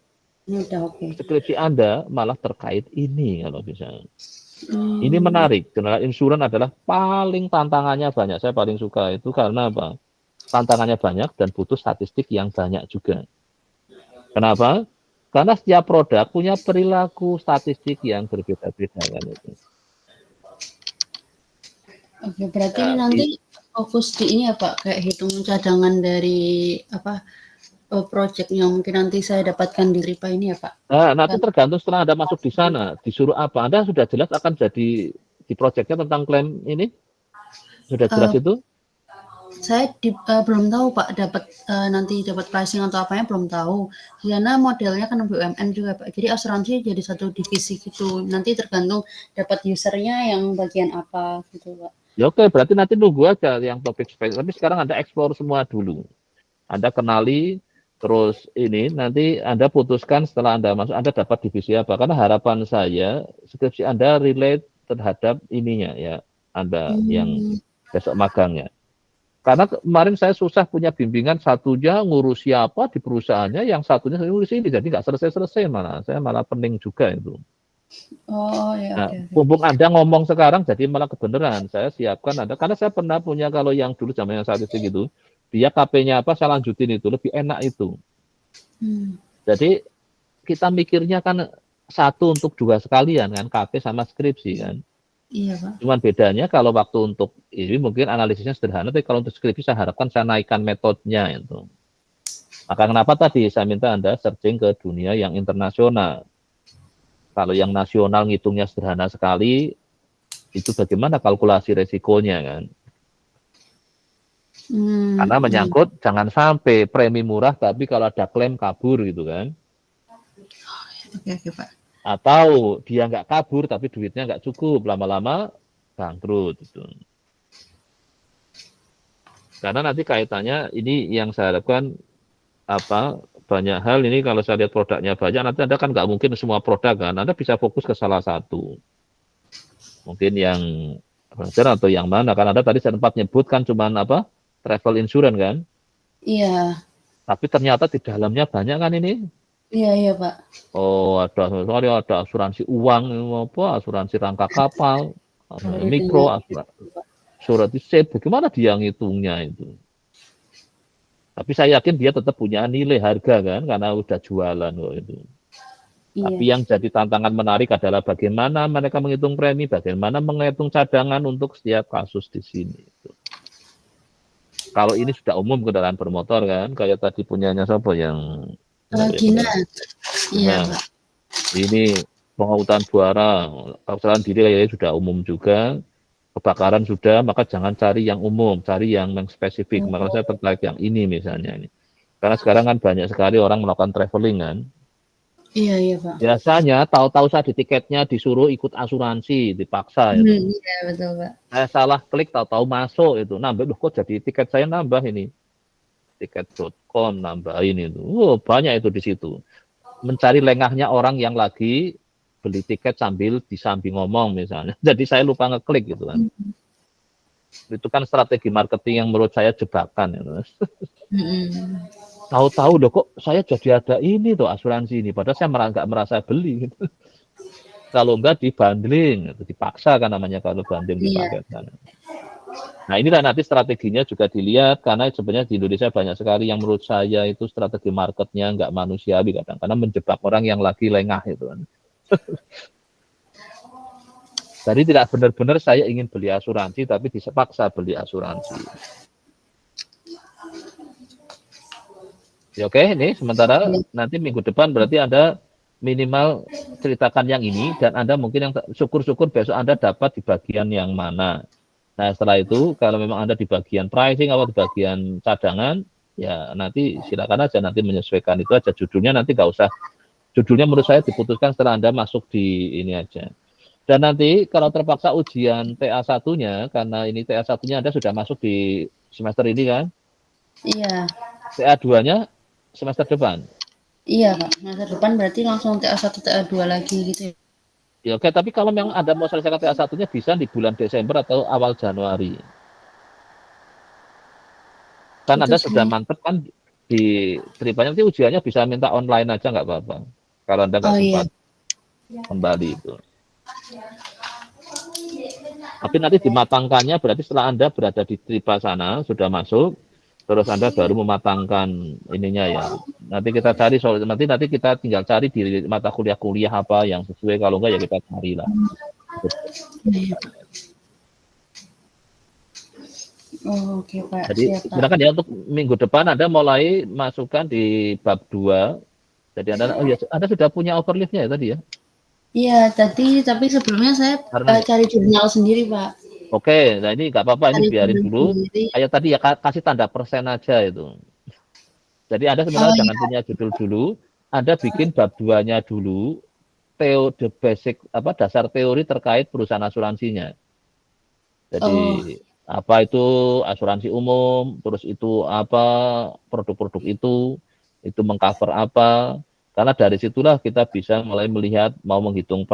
Ini udah oke. skripsi Anda malah terkait ini kalau bisa. Ini menarik. General Insurance adalah paling tantangannya banyak. Saya paling suka itu karena apa? Tantangannya banyak dan butuh statistik yang banyak juga. Kenapa? Karena setiap produk punya perilaku statistik yang berbeda-beda kan itu. Oke, berarti ini nanti fokus di ini ya Pak, kayak hitung cadangan dari apa project yang mungkin nanti saya dapatkan di RIPA ini ya Pak. Nah, nanti tergantung setelah Anda masuk di sana, disuruh apa. Anda sudah jelas akan jadi di projectnya tentang klaim ini? Sudah jelas itu? Saya belum tahu Pak, nanti dapat pricing atau apanya belum tahu. Karena modelnya kan BUMN juga Pak. Jadi asuransi jadi satu divisi gitu. Nanti tergantung dapat usernya yang bagian apa gitu Pak. Ya oke, berarti nanti nunggu aja yang topik spesial. Tapi sekarang Anda explore semua dulu. Anda kenali, terus ini nanti Anda putuskan setelah Anda masuk, Anda dapat divisi apa. Karena harapan saya, skripsi Anda relate terhadap ininya ya, Anda yang besok magangnya. Karena kemarin saya susah punya bimbingan, satunya ngurus siapa di perusahaannya, yang satunya ngurus ini, jadi nggak selesai-selesai malah. Saya malah pening juga itu. Oh ya. Nah, mumpung Anda ngomong sekarang, jadi malah kebenaran. Saya siapkan Anda, karena saya pernah punya kalau yang dulu zaman yang statistik itu, dia KP-nya apa, saya lanjutin itu, lebih enak itu. Jadi kita mikirnya kan satu untuk dua sekalian kan, KP sama skripsi kan. Iya Pak. Cuman bedanya kalau waktu untuk ini mungkin analisisnya sederhana, tapi kalau untuk skripsi saya harapkan saya naikkan metodenya itu. Maka kenapa tadi saya minta Anda searching ke dunia yang internasional. Kalau yang nasional ngitungnya sederhana sekali, itu bagaimana kalkulasi resikonya kan? Karena menyangkut jangan sampai premi murah tapi kalau ada klaim kabur gitu kan. Oke Pak. Atau dia nggak kabur tapi duitnya nggak cukup, lama-lama bangkrut gitu. Karena nanti kaitannya ini yang saya harapkan apa banyak hal ini kalau saya lihat produknya banyak, nanti Anda kan nggak mungkin semua produk kan, Anda bisa fokus ke salah satu. Mungkin yang belajar atau yang mana, kan Anda tadi sempat nyebutkan cuman apa travel insurance kan? Iya. Tapi ternyata di dalamnya banyak kan ini? Iya Pak. Oh ada asuransi uang, apa asuransi rangka kapal, mikro, asuransi SEP, bagaimana dia ngitungnya itu? Tapi saya yakin dia tetap punya nilai harga kan, karena udah jualan kok itu. Iya. Tapi yang jadi tantangan menarik adalah bagaimana mereka menghitung premi, bagaimana menghitung cadangan untuk setiap kasus di sini. Kalau ini sudah umum kendaraan bermotor kan, kayak tadi punyanya siapa yang Gina. Iya. Nah, ini pengautan suara, kesalahan diri kayaknya sudah umum juga. Kebakaran sudah, maka jangan cari yang umum, cari yang spesifik. Maka saya tertarik yang ini misalnya ini. Karena sekarang kan banyak sekali orang melakukan traveling kan. Iya Pak. Biasanya tahu-tahu saya di tiketnya disuruh ikut asuransi, dipaksa itu. Iya betul Pak. Saya salah klik tahu-tahu masuk itu. Nambah loh kok jadi tiket saya nambah ini. Tiket.com nambahin itu. Banyak itu di situ. Mencari lengahnya orang yang lagi beli tiket sambil ngomong misalnya. Jadi saya lupa ngeklik gitu kan. Itu kan strategi marketing yang menurut saya jebakan gitu. Tahu-tahu loh kok saya jadi ada ini tuh asuransi ini, padahal saya nggak merasa beli gitu. Kalau enggak dibundling, gitu. Dipaksa kan namanya kalau bundling dipaketkan. Nah inilah nanti strateginya juga dilihat, karena sebenarnya di Indonesia banyak sekali yang menurut saya itu strategi marketnya nggak manusiawi kadang-kadang menjebak orang yang lagi lengah itu kan. Jadi tidak benar-benar saya ingin beli asuransi, tapi dipaksa beli asuransi. Ya, oke, ini sementara nanti minggu depan berarti Anda minimal ceritakan yang ini, dan Anda mungkin yang syukur-syukur besok Anda dapat di bagian yang mana. Nah setelah itu kalau memang Anda di bagian pricing atau di bagian cadangan, ya nanti silakan aja nanti menyesuaikan itu aja. Judulnya nanti nggak usah. Judulnya menurut saya diputuskan setelah Anda masuk di ini aja. Dan nanti kalau terpaksa ujian TA1-nya, karena ini TA1-nya Anda sudah masuk di semester ini kan? Iya. TA2-nya semester depan? Iya Pak, semester depan berarti langsung TA1, TA2 lagi gitu ya? Ya oke, tapi kalau memang Anda mau selesaikan TA1-nya bisa di bulan Desember atau awal Januari. Kan Itu Anda sih. sudah mantep kan di tripanya, nanti ujiannya bisa minta online aja nggak apa-apa. Kalau Anda nggak Oh iya. sempat kembali itu. Tapi nanti dimatangkannya berarti setelah Anda berada di tripa sana, sudah masuk, terus Anda baru mematangkan ininya ya. Nanti kita cari soal nanti kita tinggal cari di mata kuliah apa yang sesuai, kalau enggak ya kita cari lah. Iya, Pak. Oh, oke Pak, Jadi siap Pak. silakan ya untuk minggu depan Anda mulai masukkan di bab 2. Jadi Anda sudah punya overleaf-nya ya tadi ya? Iya, tapi sebelumnya saya Karena cari jurnal sendiri Pak. oke, nah ini nggak apa-apa, ini Cari biarin jurnal dulu. sendiri. Kayak tadi ya kasih tanda persen aja itu. Jadi Anda sebenarnya Oh jangan iya. punya judul dulu, Anda bikin bab 2-nya dulu, the basic dasar teori terkait perusahaan asuransinya. Jadi Oh, apa itu asuransi umum, terus itu apa produk-produk itu mengcover apa. Karena dari situlah kita bisa mulai melihat mau menghitung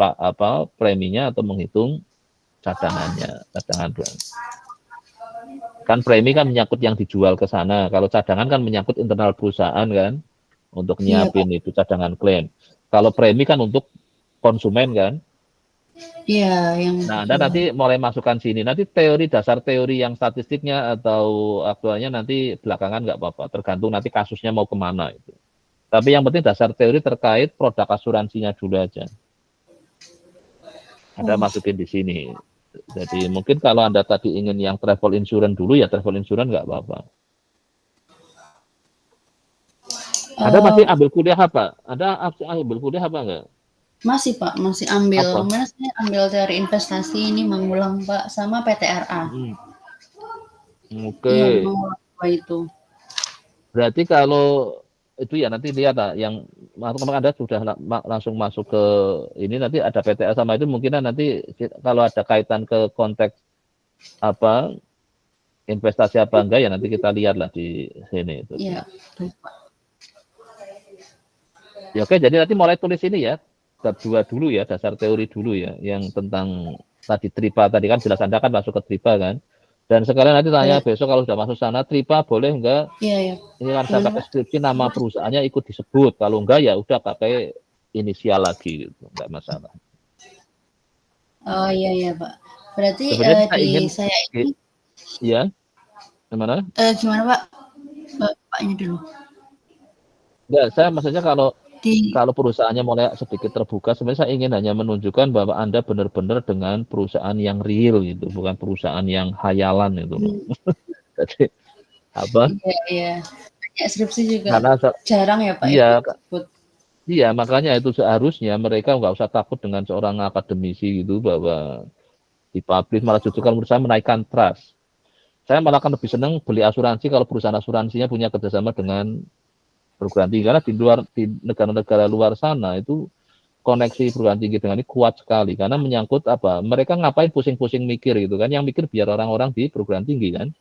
preminya atau menghitung cadangan kan premi kan menyangkut yang dijual ke sana, kalau cadangan kan menyangkut internal perusahaan kan untuk iya Pak. nyiapin itu cadangan klaim. Kalau premi kan untuk konsumen kan. Iya, yang Nah, Anda nanti mulai masukkan sini, nanti dasar teori yang statistiknya atau aktualnya nanti belakangan nggak apa-apa, tergantung nanti kasusnya mau kemana itu. Tapi yang penting dasar teori terkait produk asuransinya dulu aja. Anda masukin di sini. Jadi mungkin kalau Anda tadi ingin yang travel insurance dulu, ya travel insurance nggak apa-apa. Anda masih ambil kuliah apa? Anda ambil kuliah apa enggak? Masih Pak, masih ambil. Apa? Kemarin saya ambil teori investasi ini mengulang Pak, sama PTRA. Oke. Iya, mengulang itu. Berarti kalau itu ya nanti lihat lah, yang Anda sudah langsung masuk ke ini, nanti ada PTA sama itu mungkin nanti kalau ada kaitan ke konteks apa investasi apa enggak ya nanti kita lihat lah di sini itu. Iya, betul Pak. Ya oke, jadi nanti mulai tulis ini ya, bab 2 dulu ya, dasar teori dulu ya, yang tentang tadi tripa tadi kan jelas Anda kan masuk ke tripa kan. Dan sekalian nanti tanya besok kalau sudah masuk sana, tripa boleh enggak? Iya. Ini kan saya pakai deskripsi nama perusahaannya ikut disebut. Kalau enggak ya udah pakai inisial lagi gitu, enggak masalah. Oh iya Pak. Berarti saya ini ya. Gimana? Gimana Pak? Bapaknya dulu. Enggak, saya maksudnya kalau perusahaannya mulai sedikit terbuka, sebenarnya saya ingin hanya menunjukkan bahwa Anda benar-benar dengan perusahaan yang real gitu, bukan perusahaan yang hayalan itu. Jadi apa? Iya. Banyak skripsi juga Karena jarang ya Pak. Iya, makanya itu seharusnya mereka nggak usah takut dengan seorang akademisi gitu bahwa dipublish, malah justru kalau menurut saya menaikkan trust. Saya malah akan lebih senang beli asuransi kalau perusahaan asuransinya punya kerjasama dengan perguruan tinggi, karena di negara-negara luar sana itu koneksi perguruan tinggi dengan ini kuat sekali karena menyangkut mereka ngapain pusing-pusing mikir gitu kan, yang mikir biar orang-orang di perguruan tinggi kan,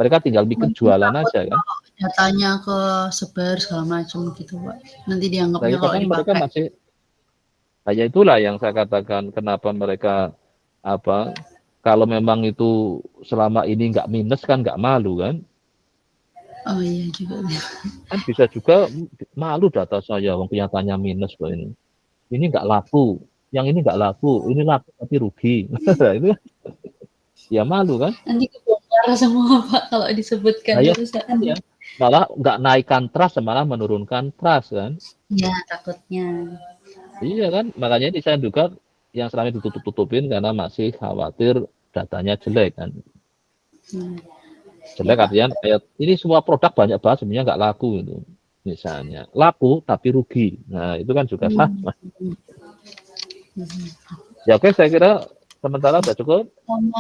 mereka tinggal mikir jualan aja kan, datanya ke sebar segala macam gitu Pak, nanti dianggapnya kalau dipakai. Mereka masih ya itulah yang saya katakan kenapa mereka kalau memang itu selama ini nggak minus kan nggak malu kan. Oh iya juga. Kan bisa juga malu data saya, kelihatannya minus loh ini. Ini nggak laku, yang ini nggak laku, ini laku tapi rugi. Itu ya malu kan? Nanti kebongkar semua Pak kalau disebutkan perusahaan. Ya. Malah nggak naikkan trust, malah menurunkan trust kan? Iya takutnya. Iya kan, makanya ini saya juga yang selama ditutup-tutupin karena masih khawatir datanya jelek kan. Jelek artinya kayak ini semua produk banyak banget sebenarnya nggak laku itu. Misalnya laku tapi rugi. Nah itu kan juga sama. Ya oke, saya kira sementara sudah cukup.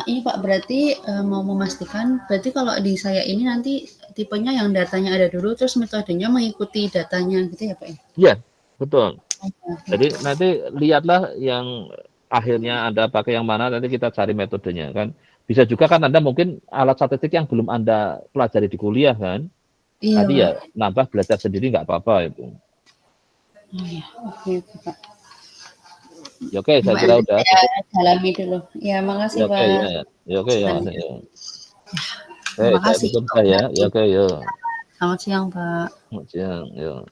Ini Pak, berarti mau memastikan, berarti kalau di saya ini nanti tipenya yang datanya ada dulu, terus metodenya mengikuti datanya gitu ya Pak? Iya, betul. Jadi nanti lihatlah yang akhirnya Anda pakai yang mana, nanti kita cari metodenya kan. Bisa juga kan Anda mungkin alat statistik yang belum Anda pelajari di kuliah kan. Iya, nanti ya nambah belajar sendiri nggak apa-apa itu. Oh iya, oke Pak. Ya, oke, saya kira lumayan udah saya cukup. dalami dulu. Ya, makasih Ya, oke, Pak. ya. Ya, oke, ya, Lanjut. Mas. Ya. Oke, Terima saya kasih. tutup saya. Ya, oke, yuk. Selamat siang Pak. Selamat siang, yuk.